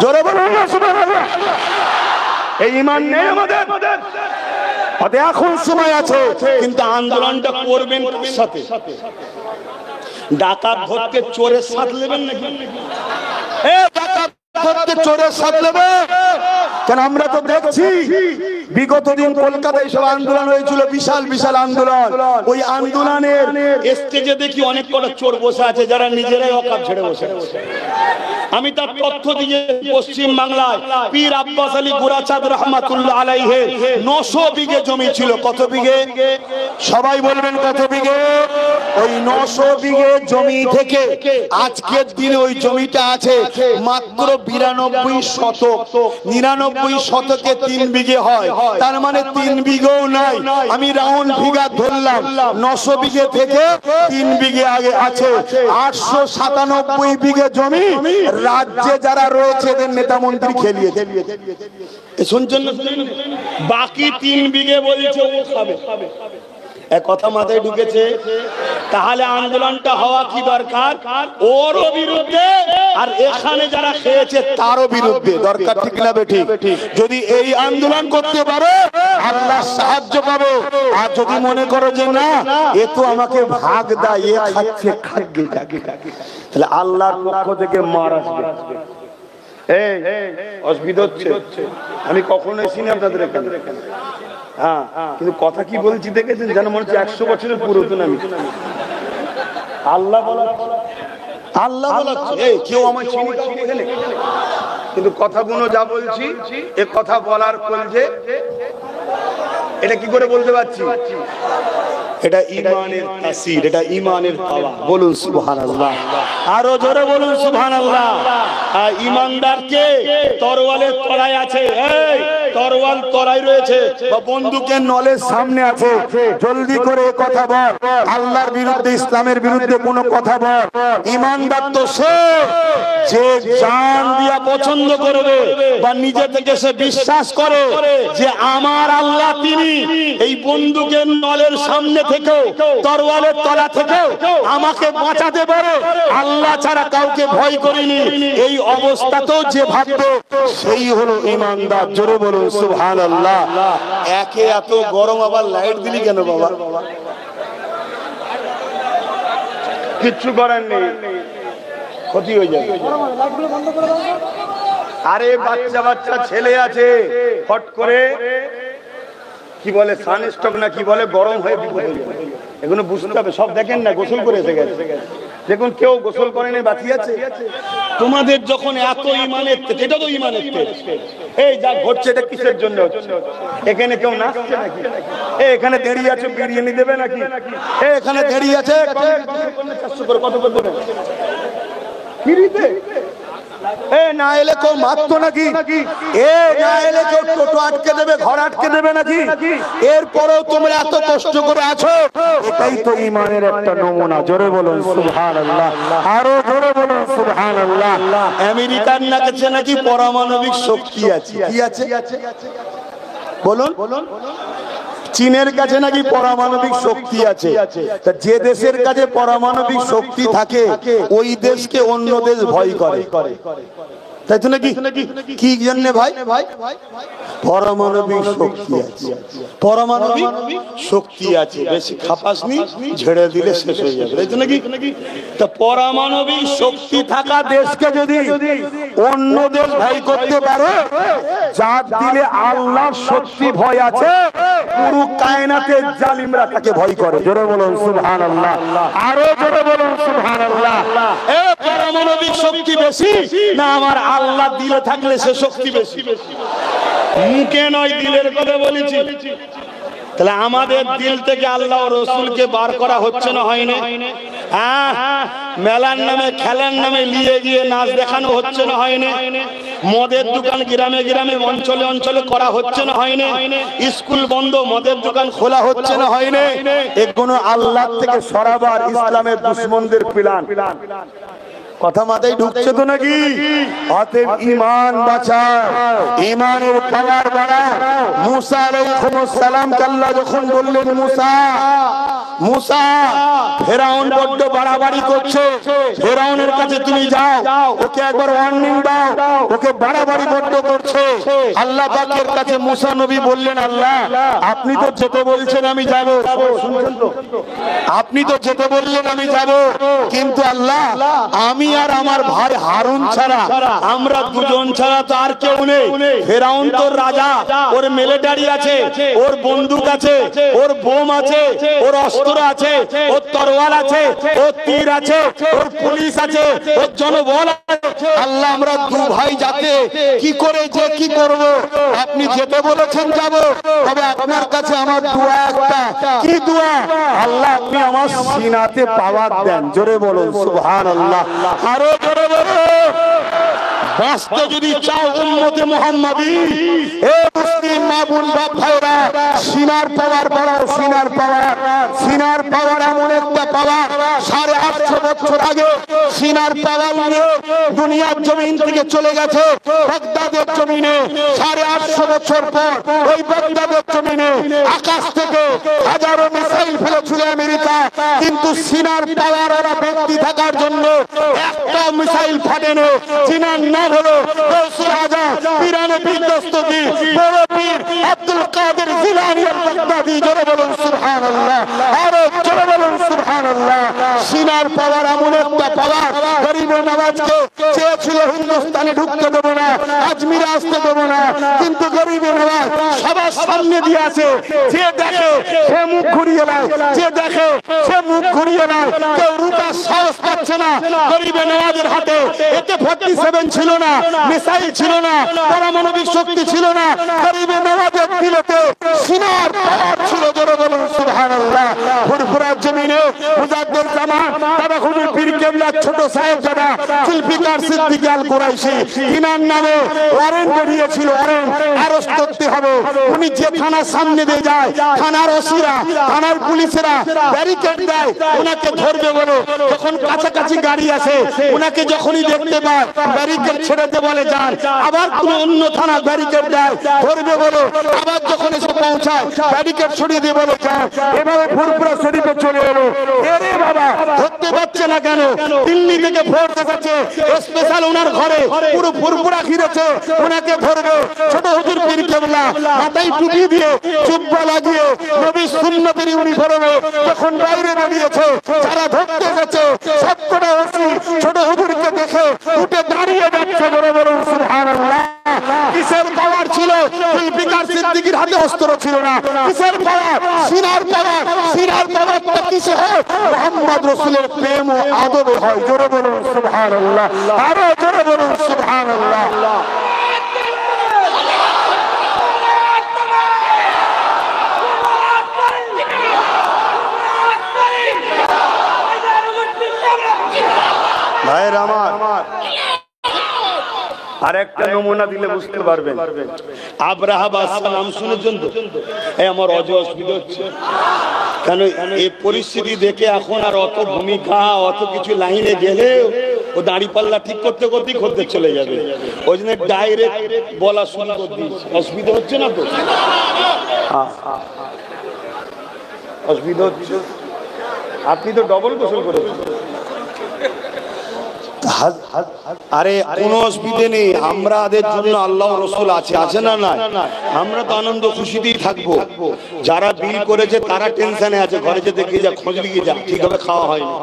জোরে বলুন সুবহানাল্লাহ। এই ঈমান নেই আমাদের। এখন সময় আছে, কিন্তু আন্দোলনটা করবেন কার সাথে? ডাকাত ধরতে চোরের সাথ নেবেন নাকি? ডাকাত ধরতে চোরের সাথ নেবে কেন? আমরা তো দেখছি বিগত দিন কলকাতায় সব আন্দোলন হয়েছিল, বিশাল বিশাল আন্দোলন। ওই আন্দোলনের স্টেজে দেখি অনেক কটা চোর বসে আছে, যারা নিজেরাই ওয়াকফ ছেড়ে বসে আছে। আমি তার তথ্য দিয়ে পশ্চিম বাংলায় পীর আব্বাস আলী গোরাচাঁদ রহমাতুল্লাহ আলাইহি 900 বিঘে জমি ছিল। কত বিঘে? সবাই বলবেন কত বিঘে? ওই 900 বিঘে জমি থেকে আজকের দিনে ওই জমিটা আছে মাত্র 92 শতক। 99 শতকে 3 বিঘে হয়, তার মানে 3 বিঘেও নাই। আমি রাউন্ড ফিগার ধরলাম, 900 বিঘে থেকে 3 বিঘে আগে আছে 897 বিঘে জমি। রাজ্যে যারা রয়েছে এদের নেতা মন্ত্রী খেলিয়ে শুনছেন না? বাকি 3 বিঘে বলছে ও খাবে। এক কথা মাথায় ঢুকেছে? তাহলে আন্দোলনটা হওয়া কি দরকার? ওরও বিরুদ্ধে, আর এখানে যারা খেয়েছে তারও বিরুদ্ধে দরকার, ঠিক না বেঠিক? যদি এই আন্দোলন করতে পারো আল্লাহ সাহায্য পাবে। আর যদি মনে করো যে না, এ তো আমাকে ভাগ দেয়, এ খাচ্ছে খাদ্য, তাহলে আল্লাহর পক্ষ থেকে মার আসবে। এই অসুবিধা হচ্ছে? আমি কখনো এসিনি আপনাদের এখানে, হ্যাঁ, কিন্তু কথা কি বলছি দেখেছেন? যেন মনে হচ্ছে 100 বছরের পুরাতন আমি। আল্লাহ বলা, আল্লাহ বলাচ্ছে, কেউ আমার চিনি এখানে, কিন্তু কথাগুলো যা বলছি এ কথা বলার কলজে, এটা কি করে বলতে পারছি? এটা ঈমানের তাসির, এটা ঈমানের পাওয়া। বলুন সুবহানাল্লাহ, আরো জোরে বলুন সুবহানাল্লাহ। ঈমানদারকে তরোয়ালের তলায় আছে, এই তরোয়াল তলায় রয়েছে বা বন্দুকের নলের সামনে আছে। জলদি করে কথা বল, আল্লাহর বিরুদ্ধে, ইসলামের বিরুদ্ধে কোনো কথা বল। ঈমানদার তো সে যে জান দিয়া পছন্দ করবে বা নিজে থেকে সে বিশ্বাস করে যে আমার আল্লাহ তিনি এই বন্দুকের নলের সামনে থেকেও, তরোয়ালের তলা থেকেও আমাকে বাঁচাতে পারে, আল্লাহ ছাড়া কাউকে ভয় করিনি, এই অবস্থাতেও যে ভাববে সেই হলো ঈমানদার। জোরে বলুন সুবহানাল্লাহ। একে এত গরম, আবার লাইট দিলি কেন বাবা? কিচ্ছু করার নেই, ক্ষতি হয়ে যাবে। আরে বাচ্চা বাচ্চা ছেলে আছে, ফট করে কি বলে সানস্ট্রোক না কি বলে, গরম হয়ে বিপদ হয়ে যাবে। এগুলো বুঝতে হবে। সব দেখেন না, গোসল করে এসে গেছে, দেখুন কেউ গোসল করেনি, বাকি আছে। তোমাদের যখন এত ঈমানের, এটা তো ঈমানের টেস্ট। এই যা ঘটছে এটা কিসের জন্য হচ্ছে? এখানে কেউ নাচছে নাকি? এখানে দাঁড়িয়ে আছে, বিরিয়ানি দেবে নাকি? এখানে দাঁড়িয়ে আছে, কত করবে ফ্রিতে? না এলে কেউ মারতো নাকি? না এলে কেউ টোটো আটকে দেবে, ঘর আটকে দেবে নাকি? এরপরেও তোমরা এত কষ্ট করে আছো, এটাই তো ঈমানের একটা নমুনা। জোরে বলুন সুবহানাল্লাহ, আরো জোরে বলুন সুবহানাল্লাহ। আমেরিকার কাছে নাকি পারমাণবিক শক্তি আছে। কি আছে বলুন? চীনের কাছে নাকি পারমাণবিক শক্তি আছে। তা যে দেশের কাছে পারমাণবিক শক্তি থাকে ওই দেশকে অন্য দেশ ভয় করে, তাই তো নাকি? কি জন্য ভাই? পারমাণবিক শক্তি আছে, পারমাণবিক শক্তি আছে, বেশি খাপাসনি, ঝেড়ে দিলে শেষ হয়ে যাবে, তাই তো নাকি? তা পারমাণবিক শক্তি থাকা দেশকে যদি অন্য দেশ ভয় করতে পারে, যার দিলে আল্লাহর সত্যি ভয় আছে, পুরো কায়নাতের জালিমরা তাকে ভয় করে। জোরে বলুন সুবহানাল্লাহ, আরো জোরে বলুন সুবহানাল্লাহ। এ পারমাণবিক শক্তি বেশি না আমার আল্লাহ দিলে থাকলে সে শক্তি বেশি? মুখে নয়, দিলের কথা বলেছি। তাহলে আমাদের দিল থেকে আল্লাহ ও রসুলকে বার করা হচ্ছে না, হয় না? মেলার নামে খেলার নামে নিয়ে গিয়ে নাচ দেখানো হচ্ছে না, হয় না? মদের দোকান গ্রামে গ্রামে অঞ্চলে অঞ্চলে করা হচ্ছে না, হয় না? স্কুল বন্ধ, মদের দোকান খোলা হচ্ছে না, হয় না? এগুলো আল্লাহ থেকে সরাবার ইসলামের দুশমনদের প্ল্যান। কথা মাথায় ঢুকছে তো নাকি? অতএব ঈমান বাঁচাও, ঈমানের পাওয়ার বাড়াও। মুসা আলাইহিস সালামকে আল্লাহ যখন বললেন, মুসা ফেরাউন বড্ড বাড়াবাড়ি করছে, ফেরাউনের কাছে তুমি যাও, ওকে একবার ওয়ার্নিং দাও, ওকে বাড়াবাড়ি বড্ড করছে। আল্লাহ পাকের কাছে মুসা নবী বললেন, আল্লাহ আপনি তো যেতে বলছেন আমি যাব, শুনছেন তো? আপনি তো যেতে বললেন আমি যাব, কিন্তু আল্লাহ আমি আর আমার ভাই হারুন ছাড়া, আমরা দুজন ছাড়া তো আর কেউ নেই। ফেরাউন তোর রাজা, ওর মিলিটারি আছে, ওর বন্দুক আছে, ওর বোম আছে, ওর অস্ত্র আছে, ওর তরোয়াল আছে, ওর তীর আছে, ওর পুলিশ আছে, ওর জনবল আছে। আল্লাহ আমরা দু ভাই যাতে কি করে যে কি করব, আপনি যেতে বলেছেন যাব, তবে আপনার কাছে আমার দোয়া একটা। কি দোয়া? আল্লাহ আপনি আমার সিনাতে পাওয়ার দেন। জোরে বলুন সুবহানাল্লাহ, আরো জোরে বলুন। বাঁচতে যদি চাও উম্মতে মুহাম্মাদি, এ মুসলিম মা বোন বাপ ভাইরা, সিনার পাওয়ার বাড়াও, সিনার পাওয়ার। সিনার পাওয়ার এমন একটা পাওয়ার, 850 বছর আগে সিনার পাওয়ার নিয়ে দুনিয়ার জমিন থেকে চলে গেছে বাগদাদের জমিনে। 850 বছর পর ওই বাগদাদের জমিনে আকাশ থেকে হাজারো মিসাইল ফেলেছিল আমেরিকা, কিন্তু সিনার পাওয়ার ওরা ব্যক্তি থাকার জন্য একটা মিসাইল ফাটেনি। সিনার নাম হলো গৌসুল আজম পীরানে পীর দস্তগী বড় পীর আব্দুল কাদের জিলানী আল-বাগদাদী। জোরে বলুন সুবহানাল্লাহ, আরো জোরে বলুন সুবহানাল্লাহ। সিনার পাওয়ার এমন একটা পাওয়ার, গরিবের নওয়াজকে চেয়েছিল হিন্দুস্তানে ঢুকতে দেবো না, আজমিরে আসতে দেবো না, কিন্তু গরিবের নওয়াজ সবার সামনে দিয়ে আছে। যে দেখে সে মুখ ঘুরিয়ে নেয়, যে দেখে সে মুখ ঘুরিয়ে নেয়। কেউ রুটার সাহস পাচ্ছে না গরিবের নওয়াজের হাতে। এতে 47 ছিল না, মিসাইল ছিল না, পারমাণবিক শক্তি ছিল না, গরিবের নওয়াজের দিলেতে সিনার পাওয়ার ছিল। জোরে বলুন সুবহানাল্লাহ। ফুরফুরার জমিনে মুজাদ্দিদ জামান দাদা হুজুর পীর কেবলা ছোট সাহেবজাদা জুলফিকার সিদ্দিকী আল কুরাইশি, ইনার নামে ওয়ারেন্ট বেরিয়েছিল, ওয়ারেন্ট অ্যারেস্ট করতে হবে। উনি যে থানার সামনে দিয়ে যায়, থানার ওসিরা, থানার পুলিশেরা ব্যারিকেড দেয় ওনাকে ধরবে বলে। যখন কাছাকাছি গাড়ি আসে, ওনাকে যখনই দেখতে পায় ব্যারিকেড ছেড়েতে বলে যান। আবার কোন অন্য থানা ব্যারিকেড দেয় ধরবে বলে, আবার যখন এসে পৌঁছায় ব্যারিকেড সরিয়ে দিয়ে বলে যান। এভাবে ফুরফুরা শরীফে চলে এলো। এরে বাবা, ধরতে পারছে না কেন? দিল্লি থেকে ফোর্স এসেছে স্পেশাল ওনার ঘরে, পুরো ফুরফুরা ঘিরেছে, ওনাকে ধরবে। ছোট হুজুর পীর কেবলা মাথায় টুপি দিয়ে জুব্বা লাগিয়ে নবীর সুন্নতের ইউনিফর্মে যখন বাইরে দাঁড়িয়েছে, যারা ধরতে গেছে সবকটা ওসি ছোট হুজুরকে দেখে উঠে দাঁড়িয়ে যাচ্ছে। বড় বড় সুবহানাল্লাহ। কিসের পাওয়ার ছিল? জুলফিকার সিদ্দিকীর হাতে অস্ত্র ছিল না। কিসের পাওয়ার? সিনার পাওয়ার। সিনার পাওয়ারটা কিসে হয়? মুহাম্মদ রাসূলের প্রেম ও আদবে হয়। জোরে বলুন সুবহানাল্লাহ, আরো জোরে বলুন সুবহানাল্লাহ। ভাইয়ের আমার আরেকটা নমুনা দিলে বুঝতে পারবেন। আব্রাহা বাদশাহ নাম শুনেছেন তো? এই আমার অসুবিধা হচ্ছে কেন? এই পরিস্থিতি দেখে এখন আর অত ভূমিকা, অত কিছু লাইনে গেলে ও দাঁড়ি পাল্লা ঠিক করতে করতেই করতে চলে যাবে। ওই জন্য ডাইরেক্ট বলা শুরু করে দিয়েছে। অসুবিধা হচ্ছে না তো? অসুবিধা হচ্ছে? আপনি তো ডবল গোসল করেছেন। আরে কোনো অসুবিধে নেই, আমাদের জন্য আল্লাহ রসুল আছে না না? আমরা তো আনন্দ খুশিতেই থাকবো। যারা বিল করেছে তারা টেনশনে আছে, ঘরে যে দেখে যা খোঁজ লিয়ে যা, ঠিকভাবে খাওয়া হয়নি,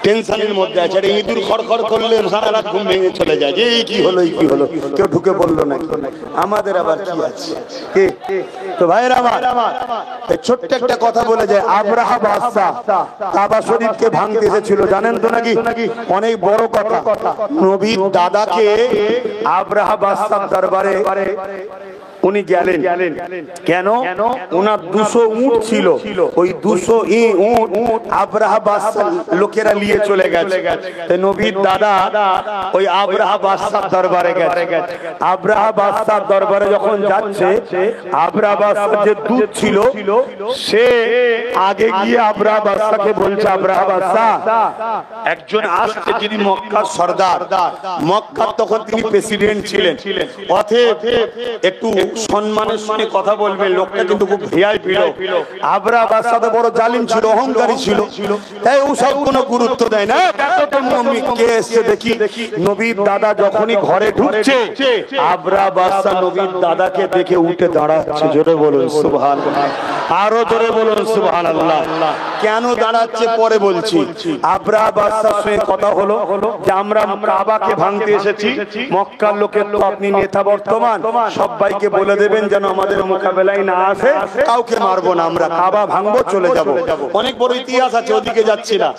টেনশনের মধ্যে আছে। আর ইঁদুর খড়খড় করলে সারা রাত ঘুম ভেঙে চলে যায়, যে কি হলো কি হলো, কেউ ঢুকে বললো না। আমাদের আবার কি আছে? তো ভাইরা আমার, ছোট্ট একটা কথা বলে যায়, আব্রাহা বাদশা কাবা শরীফকে ভাঙতে এসেছিল, জানেন তো নাকি? অনেক বড় কথা। নবীর দাদাকে আব্রাহা বাদশার দরবারে উনি গেলেন। কেন? ওনার 200 উট ছিল, ওই 200 উট আব্রাহা বাদশার লোকেরা নিয়ে চলে গেছে। তাই নবীর দাদা ওই আব্রাহা বাদশার দরবারে গেছে। আব্রাহা বাদশার দরবারে যখন যাচ্ছে, আব্রাহা বাদশার যে দূত ছিল সে আগে গিয়ে আব্রাহা বাদশাকে বলছে, আব্রাহা বাদশা, একজন আসছে যিনি মক্কার সর্দার, মক্কার তখন তিনি প্রেসিডেন্ট ছিলেন, অতএব একটু সম্মানের সঙ্গে কথা বলবে। লোকটা কিন্তু খুব ভিআইপি লোক। আব্রাহা বাদশা তো বড় জালিম ছিল, অহংকারী ছিল, তাই ও সব কোনো গুরুত্ব দেয় না। কে এসে দেখি নবীর দাদা যখনই ঘরে ঢুকছে, আব্রাহা বাদশা নবীর দাদাকে দেখে উঠে দাঁড়াচ্ছে। জোরে বলুন সুবহানাল্লাহ, আরো জোরে বলুন সুবহানাল্লাহ। কেন দাঁড়াচ্ছে পরে বলছি। আব্রাহা বাদশার সঙ্গে কথা হলো যে আমরা কাবাকে ভাঙতে এসেছি, মক্কার লোকের তো আপনি নেতা বর্তমান, সবাইকে বলে দেবেন যেন আমাদের মোকাবেলায় না আসে, কাউকে মারবো না, আমরা কাবা ভাঙবো, চলে যাব। অনেক বড় ইতিহাস আছে, ওদিকে যাচ্ছি না,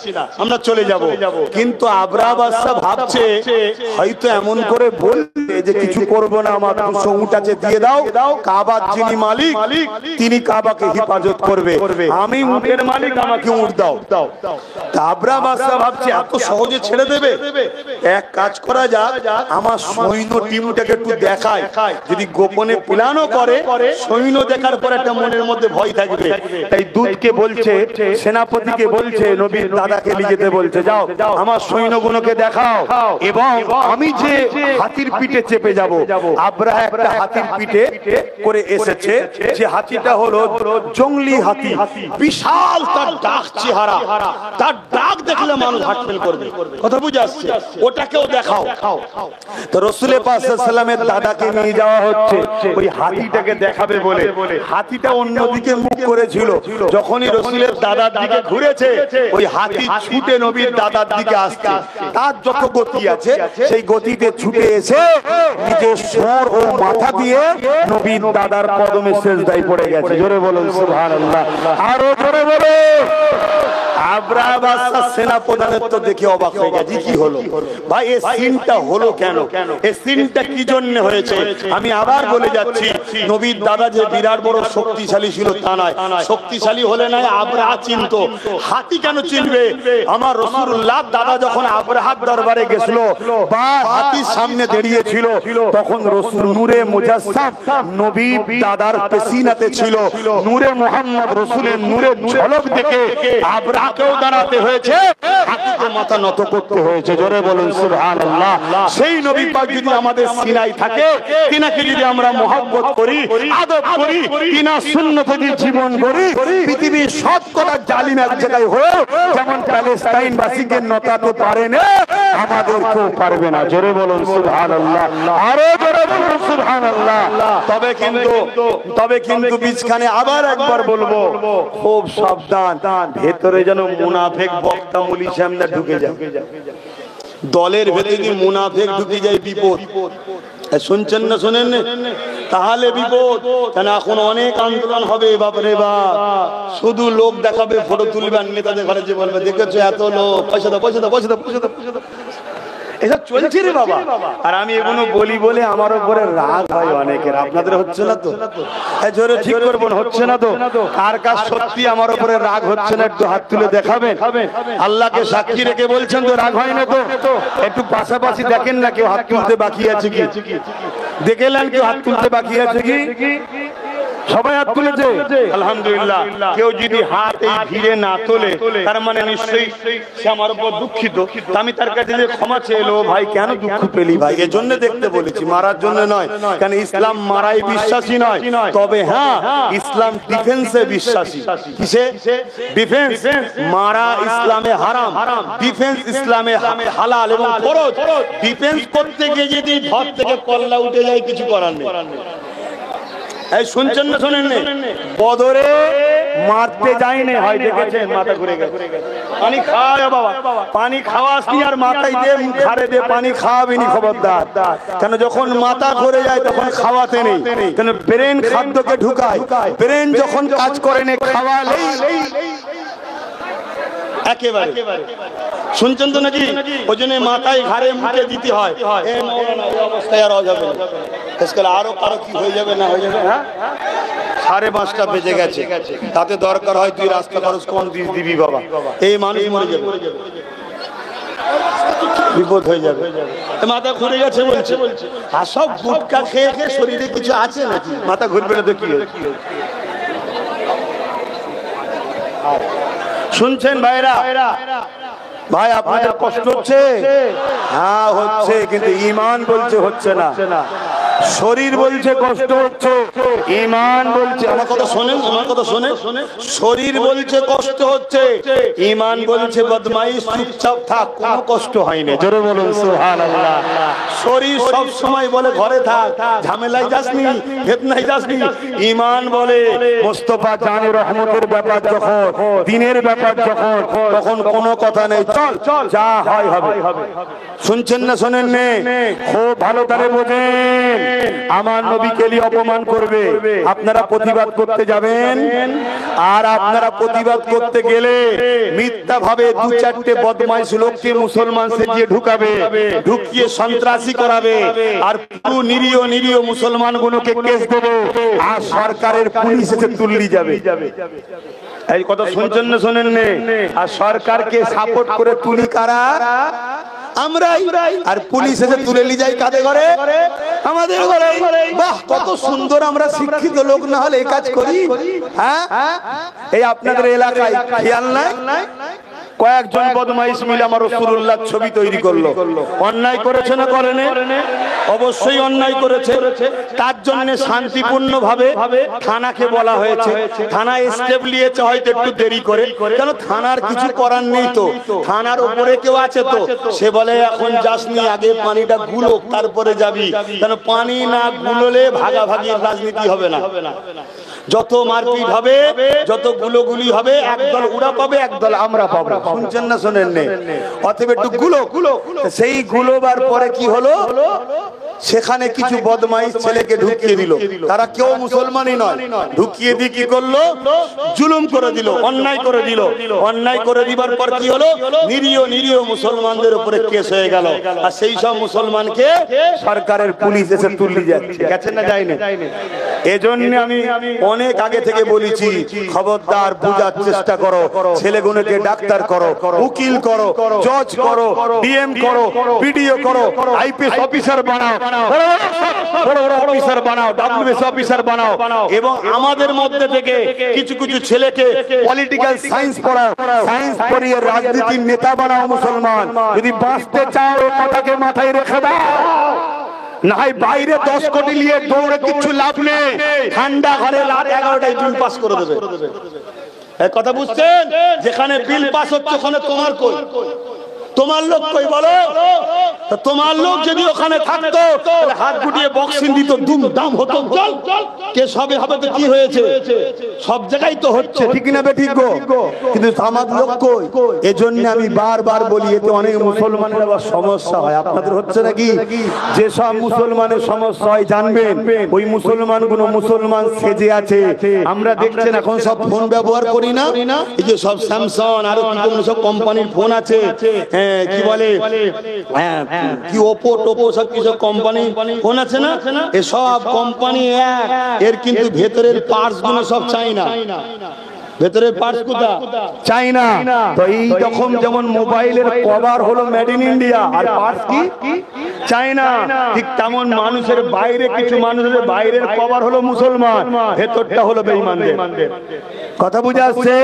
আমরা চলে যাব। কিন্তু আব্রাহা বাদশা ভাবছে হয়তো এমন করে বলবে যে কিছু করবো না, আমার 200 উট আছে দিয়ে দাও, কাবার যিনি মালিক তিনি কাবাকে হেফাজত করবে, আমি উটের মালিক, আমাকে উট দাও। আব্রাহা বাদশা ভাবছে এত সহজে ছেড়ে দেবে? এক কাজ করা যাক, আমার সৈন্য টিমটাকে একটু দেখায়, যদি গোপনে প্ল্যানও করে, সৈন্য দেখার পর একটা মনের মধ্যে ভয় থাকবে। তাই দূতকে বলছে, সেনাপতিকে বলছে, নবীর দাদাকে নিয়ে যেতে বলছে, যাও আমার সৈন্যগুলোকে দেখাও, এবং আমি যে হাতির পিঠে চেপে যাব। আব্রাহা একটা হাতির পিঠে করে এসেছে, যে হাতিটা হলো জঙ্গলি হাতি, বিশাল, তার ডাক চেহারা, তার ডাক দেখলে মানুষ হাটফেল করবে। কথা বুঝে আসছে? ওটাকেও দেখাও। তো রাসূল পাক সাল্লাল্লাহু আলাইহি ওয়াসাল্লামের দাদাকে নিয়ে যাওয়া হচ্ছে ওই হাতিটাকে দেখাবে বলে। হাতিটা অন্যদিকে মুখ করেছিল, যখনই রাসূলের দাদার দিকে ঘুরেছে, ওই হাতি ছুটে নবীর দাদার দিকে আসছে। তার যত গতি আছে সেই গতিতে ছুটে এসে নিজের সর ও মাথা দিয়ে নবীর দাদার কদমে সিজদায় পড়ে গেছে। জোরে বলুন সুবহানাল্লাহ, আরো জোরে বলুন। আব্রাহা বাদশা সেনা প্রধানের তো দেখে অবাক হয়ে গেছে, কি হলো ভাই, এই সিনটা হলো কেন, এই সিনটা কি জন্য হয়েছে? আমি আবার বলে যাচ্ছি, নবীর দাদা যে বিরাট বড় শক্তিশালী ছিল তা নয়, শক্তিশালী হলে নয় আব্রাহা চিনতো, হাতি কেন চিনবে? আমার রাসূলুল্লাহ দাদা যখন আব্রাহার দরবারে গেছিল বা হাতির সামনে দাঁড়িয়ে ছিল, তখন রাসূল নূরে মুজাসসাম নবীর দাদার পেশিনাতে ছিল। নূরে মুহাম্মদ রাসূলের নূরের ঝলক দেখে আব্রাহাকেও দাঁড়াতে হয়েছে, হাতিকে মাথা নত করতে হয়েছে। জোরে বলুন সুবহানাল্লাহ। সেই নবী পাক যদি আমাদের সিনায় থাকে, তিনাকে যদি আমরা মহব্বত করি, আদব করি, তিনার সুন্নতে জীবন গড়ি, পৃথিবীর শতকরা জালিম এক জায়গায় হয়ে যেমন প্যালেস্টাইন বাসীকে নতাতে পারে না, আমাদেরকেও পারবে না। জোরে বলুন সুবহানাল্লাহ, আরো জোরে বলুন সুবহানাল্লাহ। তবে কিন্তু বীজখানে আবার একবার বলবো, খুব সাবধান, ভেতরে যেন মুনাফিক বক্তা মুলি সামনে ঢুকে যায়। দলের ভেতরে যদি মুনাফিক ঢুকে যায় বিপদ। শুনছেন না? শোনেন তাহলে বিপদ। কেন এখন অনেক আন্দোলন হবে, বাপরে বাপ, শুধু লোক দেখাবে, ফটো তুলবে, নেতাদের ঘরে যে বলবে দেখেছো এত লোক, পয়সা দাও পয়সা দাও পয়সা দাও পয়সা দাও পয়সা দাও, এসব চলছে রে বাবা। আর আমি এগুলো বলি বলে আমার উপরে রাগ হয় অনেকের, আপনাদের হচ্ছে না তো? জোরে ঠিক করবেন, হচ্ছে না তো? কার কার সত্যি আমার উপরে রাগ হচ্ছে না একটু হাত তুলে দেখাবেন। আল্লাহকে সাক্ষী রেখে বলছেন তো রাগ হয় না তো? একটু পাশাপাশি দেখেন না, কেউ হাত তুলতে বাকি আছে কি? দেখেলেন কেউ হাত তুলতে বাকি আছে কি? সবাই হাত তুলেছে আলহামদুলিল্লাহ। কেউ যদি হাত এই ভিড়ে না তোলে তার মানে নিশ্চয়ই সে আমার উপর দুঃখিত। আমি তার কাছে যে ক্ষমা চেয়েলো, ভাই কেন দুঃখ পেলি ভাই, এজন্য দেখতে বলেছি, মারার জন্য নয়। কারণ ইসলাম মারাই বিশ্বাসী নয়, তবে হ্যাঁ ইসলাম ডিফেন্সে বিশ্বাসী। কিসে? ডিফেন্স। মারা ইসলামে হারাম, ডিফেন্স ইসলামে হালাল এবং ফরজ। ডিফেন্স করতে গিয়ে যদি ঘর থেকে কল্লা উঠে যায় কিছু করার নেই। এই শুনছেন না শোনেন? বদরে মারতে যায়নি, হয় দেখেছেন মাথা ঘুরে গেছে। পানি খাওয়া বাবা, পানি খাওয়াসনি আর মাথায় দিয়ে ঘাড়ে দিয়ে পানি খাওয়াবিনি, খবরদার। কেন যখন মাথা ঘুরে যায় তখন খাওয়াতে নেই, কেন ব্রেন খাদ্যকে ঢুকায়। ব্রেন যখন কাজ করে না খাওয়ালেই একেবারে। শুনছেন তো নাকি? ওই জন্য মাথায় ঘাড়ে মুখে দিতে হয়। এই অবস্থায় আর যাবে না, আরো কারো কি হয়ে যাবে না হয়ে যাবে। হ্যাঁ 5:30 বেজে গেছে, তাতে দরকার হয় তুই রাস্তা খরচ কোন দিবি বাবা, এই মানুষ মরে যাবে, বিপদ হয়ে যাবে। মাথা ঘুরে গেছে বলছে, আর সব গুটকা খেয়ে খেয়ে শরীরে কিছু আছে নাকি? মাথা ঘুরবে না তো কি? শুনছেন ভাইরা? ভাই আপনাদের কষ্ট হচ্ছে? হ্যাঁ হচ্ছে, কিন্তু ঈমান বলছে হচ্ছে না। শরীর বলছে কষ্ট হচ্ছে, ঈমান বলছে, আমার কথা শোনেন, আমার কথা শোনেন, শরীর বলছে কষ্ট হচ্ছে, ঈমান বলছে বদমাইশ চুপচাপ থাক, কোনো কষ্ট হয়নি। জোরে বলুন সুবহানাল্লাহ। শরীর সব সময় বলে ঘরে থাক, ঝামেলায় যাসনি, ফিতনায় যাসনি। ঈমান বলে মুস্তাফা জানে রহমতের ব্যাপার যখন, দিনের ব্যাপার যখন, তখন কোনো কথা নেই, চল যা হয় হবে। শুনছেন না শোনেন? খুব ভালো করে বোঝেন। আমার নবীকে নিয়ে অপমান করবে, আপনারা প্রতিবাদ করতে যাবেন, আর আপনারা প্রতিবাদ করতে গেলে মিথ্যা ভাবে 2-4টে বদমাইশ লোককে মুসলমান সেজিয়ে ঢুকাবে, ঢুকিয়ে সন্ত্রাসী করাবে, আর পুরো নিরীহ নিরীহ মুসলমানগুলোকে কেস দেবে, আর সরকারের পুলিশ এসে তুললি যাবে। এই কথা শুনছেন না শোনেন? আর সরকারকে সাপোর্ট করে তুলি কারা? আমরাই। আর পুলিশ এসে তুলে নিয়ে যায় কাদের ঘরে? আমাদের ঘরে। বাহ, কত সুন্দর! আমরা শিক্ষিত লোক না হলে এই কাজ করি? হ্যাঁ, এই আপনাদের এলাকায় খেয়াল নাই? কয়েকজন বদমাইশ মিলে আমার রাসূলুল্লাহর ছবি তৈরি করলো। অন্যায় করেছে না করেনি? অবশ্যই অন্যায় করেছে। তার জন্য শান্তিপূর্ণ ভাবে থানাকে বলা হয়েছে, থানা স্টেপ নিয়েছে, হয়তো একটু দেরি করে, কেন থানার কিছু করার নেই তো, থানার উপরে কেউ আছে তো। সে বলে এখন যাসনি, আগে পানিটা গুলো তারপরে যাবি, কেন পানি না গুলোলে ভাগাভাগির রাজনীতি হবে না। যত মারপিট হবে, যত গুলোগুলি হবে, একদল উড়া পাবে, একদল আমরা পাবো। শুনছেন না শোনেন? অতএব একটু গুলো। সেই গুলোবার পরে কি হলো? সেখানে কিছু বদমাইশ ছেলেকে ঢুকিয়ে দিল, তারা কেউ মুসলমানই নয়। ঢুকিয়ে দিয়ে কি করলো? জুলুম করে দিল, অন্যায় করে দিল। অন্যায় করে দিবার পর কি হলো? নিরীহ নিরীহ মুসলমানদের উপরে কেস হয়ে গেল, আর সেই সব মুসলমানকে সরকারের পুলিশ এসে তুলে যাচ্ছে। গেছে না যায়নি? এজন্য আমি অনেক আগে থেকে বলেছি, খবরদার বুঝার চেষ্টা করো, ছেলেগুলোকে ডাক্তার করো, উকিল করো, জজ করো, ডিএম করো, বিডিও করো, আইপিএস অফিসার বানাও, বড় বড় অফিসার বানাও, ডাব্লিউএস অফিসার বানাও, এবং আমাদের মধ্যে থেকে কিছু কিছু ছেলেকে পলিটিক্যাল সায়েন্স পড়াও, সায়েন্স পড়িয়ে রাজনীতির নেতা বানাও মুসলমান। যদি বাঁচতে চাও কথাকে মাথায় রেখে দাও, না হয় বাইরে 10 কোটি নিয়ে দৌড়ে কিছু লাভ নেই, ঠান্ডা ঘরে রাত 11টায় বিল পাস করে দেবে। এই কথা বুঝছেন? যেখানে বিল পাস হচ্ছে ওখানে তোমার কই, তোমার লোক কই বলো? তোমার লোক যদি ওখানে থাকতো তাহলে হাত গুটিয়ে বক্সিং দিত, দুম দাম হতো, চল কে সবে হবে তো কি হয়েছে, সব জায়গায় তো হচ্ছে, ঠিক না বেঠিক গো? কিন্তু আমার লোক কই? এজন্য আমি বারবার বলি, এতে অনেক মুসলমানের আবার সমস্যা হয়। আপনাদের হচ্ছে নাকি? যে সব মুসলমানের সমস্যা হয় জানবেন, ওই মুসলমানগুলো মুসলমান সেজে আছে। আমরা দেখছেন এখন সব ফোন ব্যবহার করি না, এই যে সব স্যামসাং আর কি সব কোম্পানির ফোন আছে, কি বলে কি ওপো টোপো সব কিছু কোম্পানি ফোন আছে না, এসব কোম্পানি এর কিন্তু ভেতরের পার্টস গুলো সব চাই না। ভেতরে পার্টস কোথা? চাইনা। তো এই রকম যেমন মোবাইলের কভার হলো মেড ইন ইন্ডিয়া আর পার্টস কি চাইনা, ঠিক তেমন মানুষের বাইরে কিছু মানুষের বাইরের কভার হলো মুসলমান, ভেতরটা হলো বেঈমানদের। কথা বুঝে আসছে?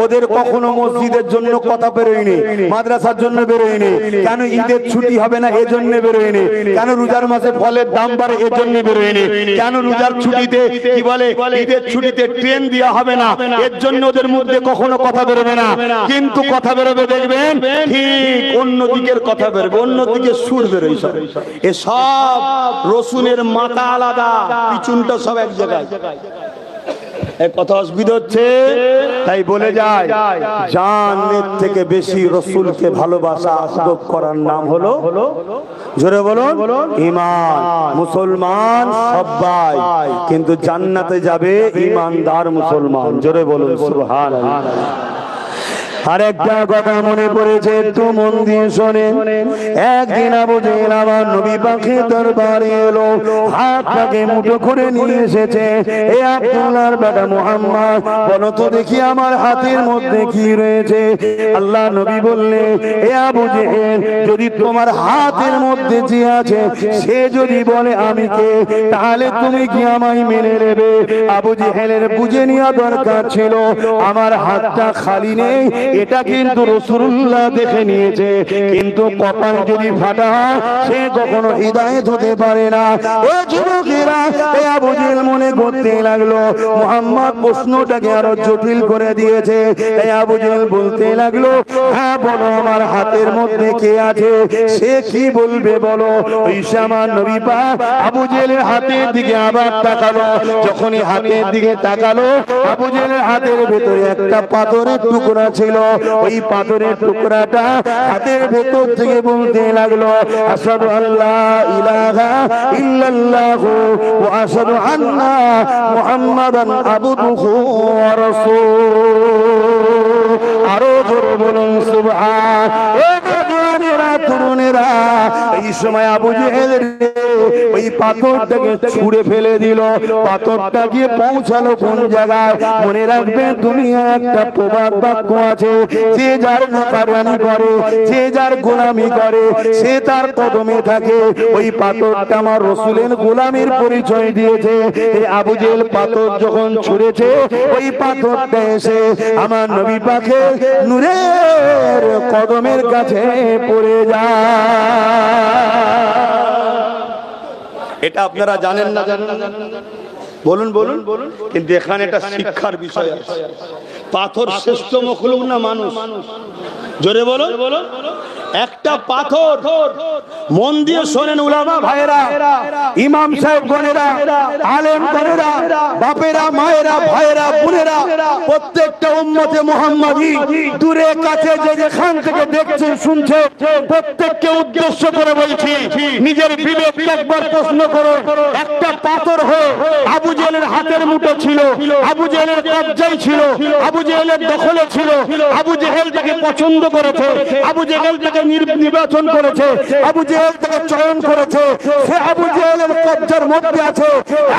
ওদের কখনো মসজিদের জন্য কথা বেরোয়নি, মাদ্রাসার জন্য বেরোয়নি, কেন ঈদের ছুটি হবে না এজন্য বেরোয়নি, কেন রোজার মাসে ফলের দাম বাড়ে এজন্য বেরোয়নি, কেন রোজার ছুটিতে কি বলে ঈদের ছুটিতে ট্রেন দেওয়া হবে না এর জন্য ওদের মধ্যে কখনো কথা বেরোবে না। কিন্তু কথা বেরোবে দেখবেন ঠিক অন্যদিকের কথা বেরোবে, অন্যদিকে সুর বেরোয়। সব এসব রসুনের মাথা আলাদা, পিছনটা সব এক জায়গায়। কথা অসুবিধা হচ্ছে, তাই বলে যায় জানের থেকে বেশি রসুলকে ভালোবাসা আদব করার নাম হলো, জোরে বলুন, ঈমান। মুসলমান সবাই, কিন্তু জান্নাতে যাবে ঈমানদার মুসলমান। জোরে বলুন সুবহানাল্লাহ। আরেকটা কথা মনে পড়েছে, একটু মন দিয়ে শোনেন। একদিন আবু জেহেল আমার নবী পাকের দরবারে এলো, হাতটাকে মুঠো করে নিয়ে এসেছে। এ আব্দুল্লাহর বেটা মুহাম্মদ, বলো তো দেখি আমার হাতের মধ্যে কি রয়েছে? আল্লাহ নবী বললেন, এ আবু জেহেল, যদি তোমার হাতের মধ্যে যে আছে সে যদি বলে আমি কে, তাহলে তুমি কি আমায় মেনে নেবে? আবু জেহেলের বুঝে নেওয়া দরকার ছিল আমার হাতটা খালি নেই, এটা কিন্তু রাসূলুল্লাহ দেখে নিয়েছে। কিন্তু কপাল যদি ফাটা হয় সে কখনো হিদায়াত হতে পারে না। ও যুবকেরা, এ আবু জেহেল মনে করতে লাগলো মুহাম্মদ প্রশ্নটাকে আরো জটিল করে দিয়েছে। এই আবু জেহেল বলতে লাগলো, হ্যাঁ বলো আমার হাতের মধ্যে কে আছে? সে কি বলবে বলো? ওই আমার নবী পাক আবু জেহেলের হাতের দিকে আবার তাকালো। যখনই হাতের দিকে তাকালো, আবু জেহেলের হাতের ভেতরে একটা পাথরের টুকরা ছিল। ওই পাথরের টুকরাটা হাতের ভেতর থেকে বলতে লাগলো, আশহাদু আল্লা ইলাহা ইল্লাল্লাহু ওয়া আশহাদু আন্না মুহাম্মাদান আবদুহু ওয়া রাসূলুহু। আরো জোরে বলুন সুবহান। তরুণেরা, এই সময় আবু জেহেল ওই পাথরটাকে ছুঁড়ে ফেলে দিল। পাথরটা গিয়ে পৌঁছালো কোন জায়গায়? মনে রাখবেন, দুনিয়া একটা প্রবাদ বাক্য আছে, যে যার নৌকারানি করে, যে যার গোলামি করে, সে তার কদমে থাকে। ওই পাথরটা আমার রাসূলের গোলামির পরিচয় দিয়েছে। এই আবু জেহেল পাথর যখন ছুঁড়েছে, ওই পাথরটা এসে আমার নবী পাকের নূরের কদমের কাছে পড়ে যায়। এটা আপনারা জানেন না? জানেন না? বলুন বলুন বলুন। কিন্তু এখানে একটা শিক্ষার বিষয় আছে। পাথর শ্রেষ্ঠ মখলুক না মানুষ? জোরে বলো। একটা পাথর, মন দিয়ে শোনেন উলামা ভাইরা, ইমাম সাহেব গণেরা, আলেম গণেরা, বাপেরা, মায়েরা, ভাইরা, বোনেরা, প্রত্যেকটা উম্মতে মুহাম্মাদি দূরে কাছে যে যেখান থেকে দেখছেন শুনছেন, প্রত্যেককে উদ্দেশ্য করে বলছি, নিজের বিবেককে একবার প্রশ্ন করো। একটা পাথর হয়ে আবু জেহেলের হাতের মুঠো ছিল, আবু জেহেলের কবজায় ছিল, আবু জেহেলের দখলে ছিল, আবু জেহেল তাকে পছন্দ করেছে, আবু জেহেল তাকে নির্বাচন করেছে, আবু জেহেল তাকে চয়ন করেছে, সে আবু জেহেলের কবজার মধ্যে আছে।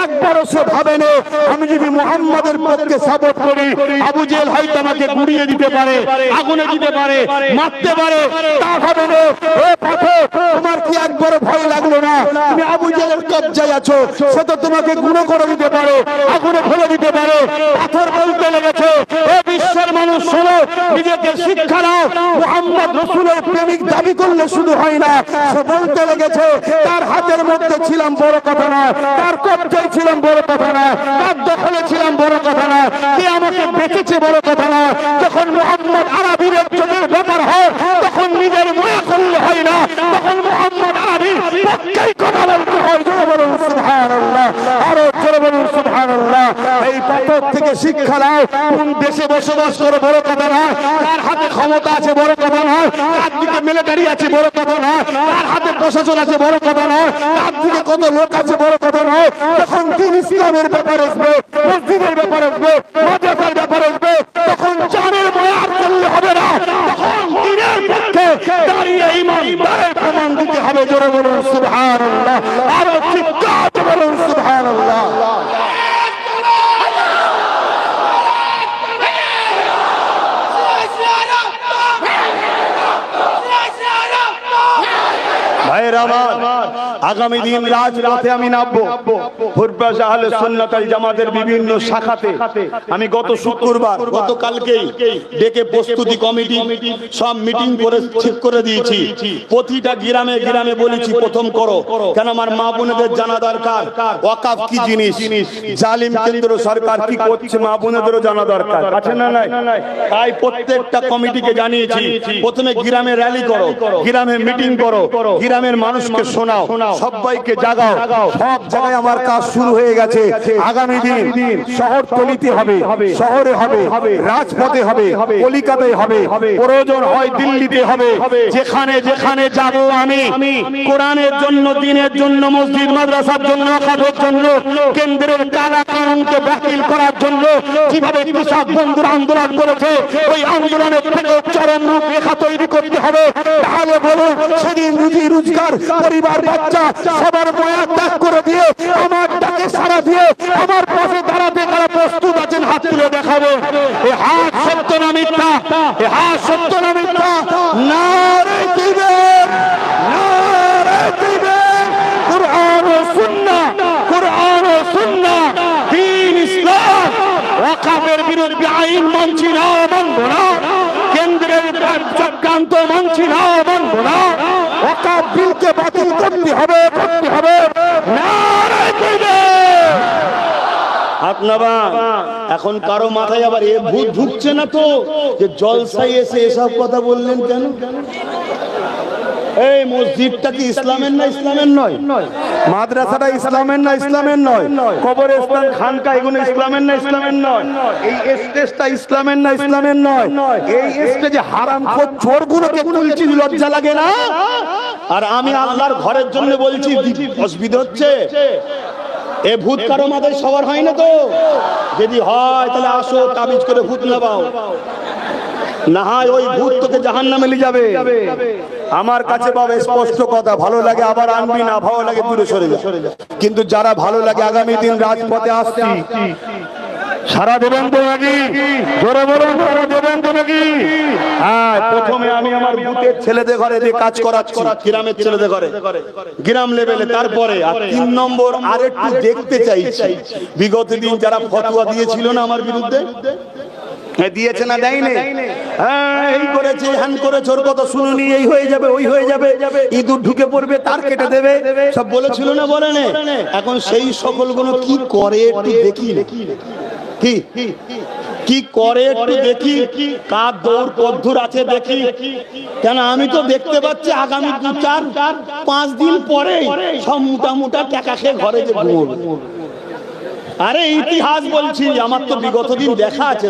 একবারও সে ভাবেনি আমি যদি মুহাম্মাদের পক্ষে সাপোর্ট করি আবু জেহেল হয়তো আমাকে গুড়িয়ে দিতে পারে, আগুনে দিতে পারে, মারতে পারে, তা ভাবেনি। ও পাথর, তোমার কি একবারও ভয় লাগলো না? তুমি আবু জেহেলের কবজায় আছো, সে তো তোমাকে গুঁড়ো করে দিতে পারে, আগুনে ফেলে দিতে পারে। পাথর বলতে লেগেছে, ও বিশ্বের মানুষ শোনো, নিজেকে শিক্ষা নাও, মুহাম্মদ রাসূলের প্রেমিক দাবি করলে শুধু হয় না। সে বলতে লেগেছে, তার হাতের মধ্যে ছিলাম বড় কথা না, তার কবজায় ছিলাম বড় কথা না, তার দখলে ছিলাম বড় কথা না, কে আমাকে বেঁচেছে বড় কথা না। যখন মুহাম্মদ আরবীর চোখের ব্যাপার হয়, তখন নিজের মনে করলে হয় না, তখন মুহাম্মদ আরবীর পক্ষেই কথা বলতে হয়। জোরে বলুন সুবহানাল্লাহ, আরো জোরে বলুন সুবহানাল্লাহ। এই পাথর থেকে শিক্ষা নাও, কোন দেশে বসবাস করে বড় কথা না, তার হাতে ক্ষমতা আছে বড় কথা নয়, তার দিকে মিলিটারি আছে বড় কথা নয়, তার হাতে প্রশাসন আছে বড় কথা নয়, তার দিকে কত লোক আছে বড় কথা নয়। যখন দিন ইসলামের ব্যাপার আসবে, মসজিদের ব্যাপার আসবে, মাদ্রাসার ব্যাপার আসবে, তখন জানের বয়ান করলে হবে না, তখন দিনের পক্ষে দাঁড়িয়ে ঈমানদারের প্রমাণ দিতে হবে। জোরে বলুন সুবহানাল্লাহ, আরো চিৎকার বলুন সুবহানাল্লাহ। ভাইয়ের আমার, আগামী দিন রাজপথে আমি নামবো। ফুরফুরা আহলে সুন্নাত ওয়াল জামাতের বিভিন্ন শাখাতে আমি গত শুক্রবার, গতকালকেই ডেকে প্রস্তুতি কমিটি সব মিটিং করে ঠিক করে দিয়েছি। প্রতিটা গ্রামে গ্রামে বলেছি প্রথম করো, কেন আমার মা বোনেদের জানা দরকার ওয়াকাফ কি জিনিস, জালিম কেন্দ্র সরকার কি করছে মা বোনেদেরও জানা দরকার আছে না নাই? তাই প্রত্যেকটা কমিটিকে জানিয়েছি প্রথমে গ্রামে র্যালি করো, গ্রামে মিটিং করো, গ্রামের মানুষকে শোনাও, সবাইকে জাগাও। সব জায়গায় আমার কাজ শুরু হয়ে গেছে। আগামী দিন শহরতলিতে হবে, শহরে হবে, রাজপথে হবে, কলিকাতায় হবে, প্রয়োজন হয় দিল্লিতে হবে। যেখানে যেখানে যাব আমি কোরআনের জন্য, দ্বীনের জন্য, মসজিদ মাদ্রাসার জন্য, ওয়াকাফের জন্য, কেন্দ্রের কালা কানুনকে বাতিল করার জন্য কিভাবে কৃষক বন্ধুরা আন্দোলন করেছে, ওই আন্দোলনের থেকে চরম রূপরেখা তৈরি করতে হবে। তাহলে বলুন সেদিন রুজি রোজগার, পরিবার, বাচ্চা সবার মায়া ত্যাগ করে দিয়ে আমার ডাকে সাড়া দিয়ে আমার পাশে দাঁড়াতে তারা প্রস্তুত আছেন? হাত তুলে দেখাবো। এ হাত সত্য না মিথ্যা? এ হাত সত্য না মিথ্যা? নারে দিবেন, নারে দিবেন। কুরআন ও সুন্নাহ, কুরআন ও সুন্নাহ, দ্বীন ইসলাম। ওয়াকাফের বিরুদ্ধে আইন মানছি না, মানব না। কেন্দ্রের চক্রান্ত মানছি না, মানব না। ওয়াকাফ বিলকে বাতিল করতে হবে, করতে হবে। নারে দিবেন। আপনারা এখন কারো মাথায় আবার এ ভূত ঢুকছে না তো যে জলসায় এসে এসব কথা বললেন কেন? এই মসজিদটা কি ইসলামের না ইসলামের নয়? মাদ্রাসাটা ইসলামের না ইসলামের নয়? কবরস্থান, খানকা এগুলো ইসলামের না ইসলামের নয়? এই স্টেজটা ইসলামের না ইসলামের নয়? এই স্টেজে হারামখোর চোরগুলোকে তুলছি, লজ্জা লাগে না? আর আমি আল্লাহর ঘরের জন্য বলছি, অসুবিধা হচ্ছে? এ ভূত কারো মাথায় সবার হয় না তো? যদি হয় তাহলে আসো, তাবিজ করে ভূত নামাও। না হয় ওই ভূত তোকে জাহান্নামে নিয়ে যাবে। আমার কাছে বাবা স্পষ্ট কথা, ভালো লাগে আবার আনবি, না ভালো লাগে দূরে সরে যা। কিন্তু যারা ভালো লাগে আগামী দিন রাজপথে আসছি, সারা দেবেন তো নাকি? জোরে বলুন, সারা দেবেন তো নাকি? হ্যাঁ, প্রথমে আমি আমার বুথের ছেলেদের ঘরে দিয়ে কাজ করাচ্ছি, গ্রামের ছেলেদের ঘরে, গ্রাম লেভেলে। তারপরে আর 3 নম্বর আরেকটু দেখতে চাইছি বিগত দিন যারা ফতোয়া দিয়েছিল না আমার বিরুদ্ধে, দিয়েছে না দেয়নি? এই করেছে, হ্যান করেছে, ওর কথা শুনুনি, এই হয়ে যাবে, ওই হয়ে যাবে, ইঁদুর ঢুকে পড়বে, তার কেটে দেবে, সব বলেছিল না বলেন? এখন সেই সকলগুলো কি করে একটু দেখি, কি কি করে একটু দেখি, কার দৌড় কদ্দুর আছে দেখি। কেন আমি তো দেখতে পাচ্ছি আগামী 2-4-5 দিন পরে সব মোটা মোটা টাকা খেয়ে ঘরে যে ঘুমোবে। আরে ইতিহাস বলছি, আমার তো বিগত দিন দেখা আছে,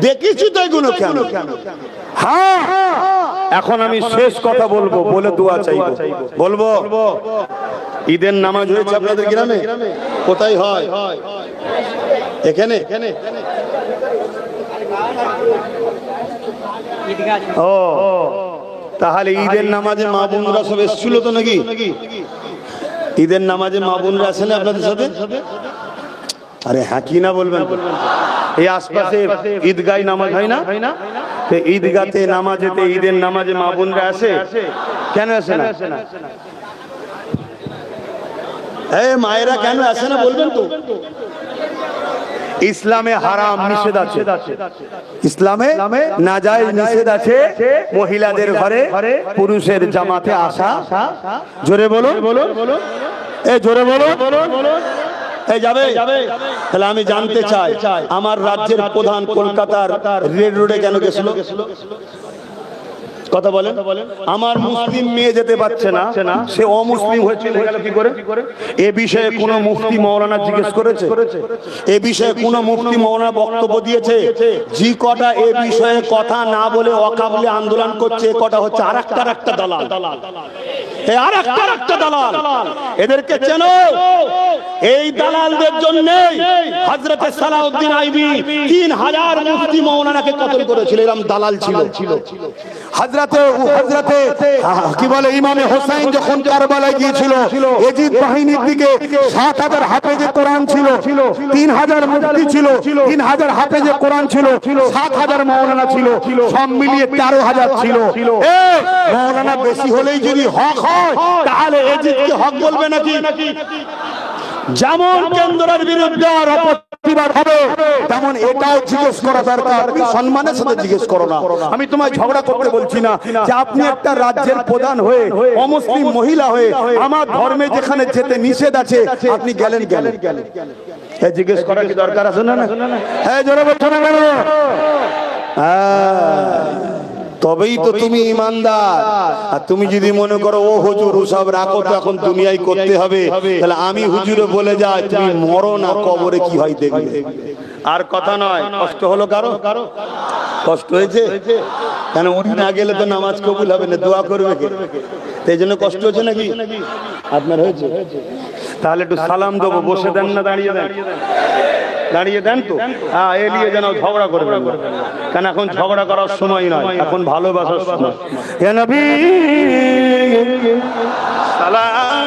দেখেছি তো এগুলো। কেন? হ্যাঁ, এখন আমি শেষ কথা বলবো, বলে দোয়া চাইবো। বলবো ঈদের নামাজ হয়েছে আপনাদের গ্রামে? কোথায় হয়? এখানে? ও, তাহলে ঈদের নামাজে মা বোনরা সব এসেছিল তো নাকি? ঈদের নামাজে মা বোনরা আসে না আপনাদের সাথে? আরে হ্যাঁ, কি না বলবেন? এই আশপাশে ঈদগায় নামাজ হয় না? ঈদগাতে নামাজেতে, ঈদের নামাজে মা বোনরা আসে, কেন আসে না? মায়েরা কেন আসে না বলবেন তো? ইসলামে হারাম নিষেধ আছে, ইসলামে নাজায়েজ নিষেধ আছে মহিলাদের ঘরে পুরুষের জামাতে আসা। জোরে বলুন, এই জোরে বলুন। এই যাবে? তাহলে আমি জানতে চাই, আমার রাজ্যের প্রধান কলকাতার রেড রোডে কেন গেছিল? কথা বলেন। আমার মুসলিম মেয়ে যেতে পারছে না, সে অমুসলিম হয়েছিল, গেল কি করে? এ বিষয়ে কোন মুফতি মাওলানা জিজ্ঞেস করেছে? এ বিষয়ে কোন মুফতি মাওলানা বক্তব্য দিয়েছে? জি কটা এ বিষয়ে কথা না বলে ওয়াকাফে আন্দোলন করছে, কটা হচ্ছে আরেকটা দালাল। এই আরেকটা দালাল, এদেরকে চেনো? এই দালালদের জন্য হযরত সালাউদ্দিন আইবি 3000 মুফতি মাওলানাকে কতল করেছিল, এরকম দালাল ছিল। হযরত হযরতে কি বলে ইমামে হোসেন যখন কারবালায় গিয়েছিল, এজিদ বাহিনীর দিকে ৭,০০০ হাফেজে কোরআন ছিল, ৩,০০০ মুফতি ছিল, ৩,০০০ হাফেজে কোরআন ছিল, ৭,০০০ মাওলানা ছিল, সব মিলিয়ে ১৩,০০০ ছিল। মাওলানা বেশি হলেই যদি হক হয় তাহলে এজিদকে হক বলবে নাকি? যেমন কেন্দ্রের বিরুদ্ধে আর প্রতিবাদ হবে, তেমন এটাও জিজ্ঞেস করা দরকার। সম্মানের সাথে জিজ্ঞেস করো না। আমি তোমায় ঝগড়া করতে বলছি না, যে আপনি একটা রাজ্যের প্রধান হয়ে, অমুসলিম মহিলা হয়ে, আমার ধর্মে যেখানে যেতে নিষেধ আছে আপনি গেলেন। জিজ্ঞেস করা কি দরকার আছে না? হ্যাঁ, জোরে বলছো না কেন? তবেই তো তুমি ইমানদার। আর তুমি যদি মনে করো ও হুজুর সব রাখো তো এখন দুনিয়ায় করতে হবে, তাহলে আমি হুজুরে বলে যাই তুমি মরো না, কবরে কি হয় দেখবে। আর কথা নয়, কষ্ট হলো কারো? কষ্ট হয়েছে কেন? উনি না গেলে তো নামাজ কবুল হবে না, দোয়া করবে কে? এই জন্য কষ্ট হচ্ছে নাকি আপনার? হয়েছে? তাহলে একটু সালাম দেবো, বসে দেন না দাঁড়িয়ে দেন? দাঁড়িয়ে দেন তো। হ্যাঁ, এলিয়ে যেন ঝগড়া করবেন না, কেন এখন ঝগড়া করার সময় নয়, এখন ভালোবাসার সময়। হে নবী সালাম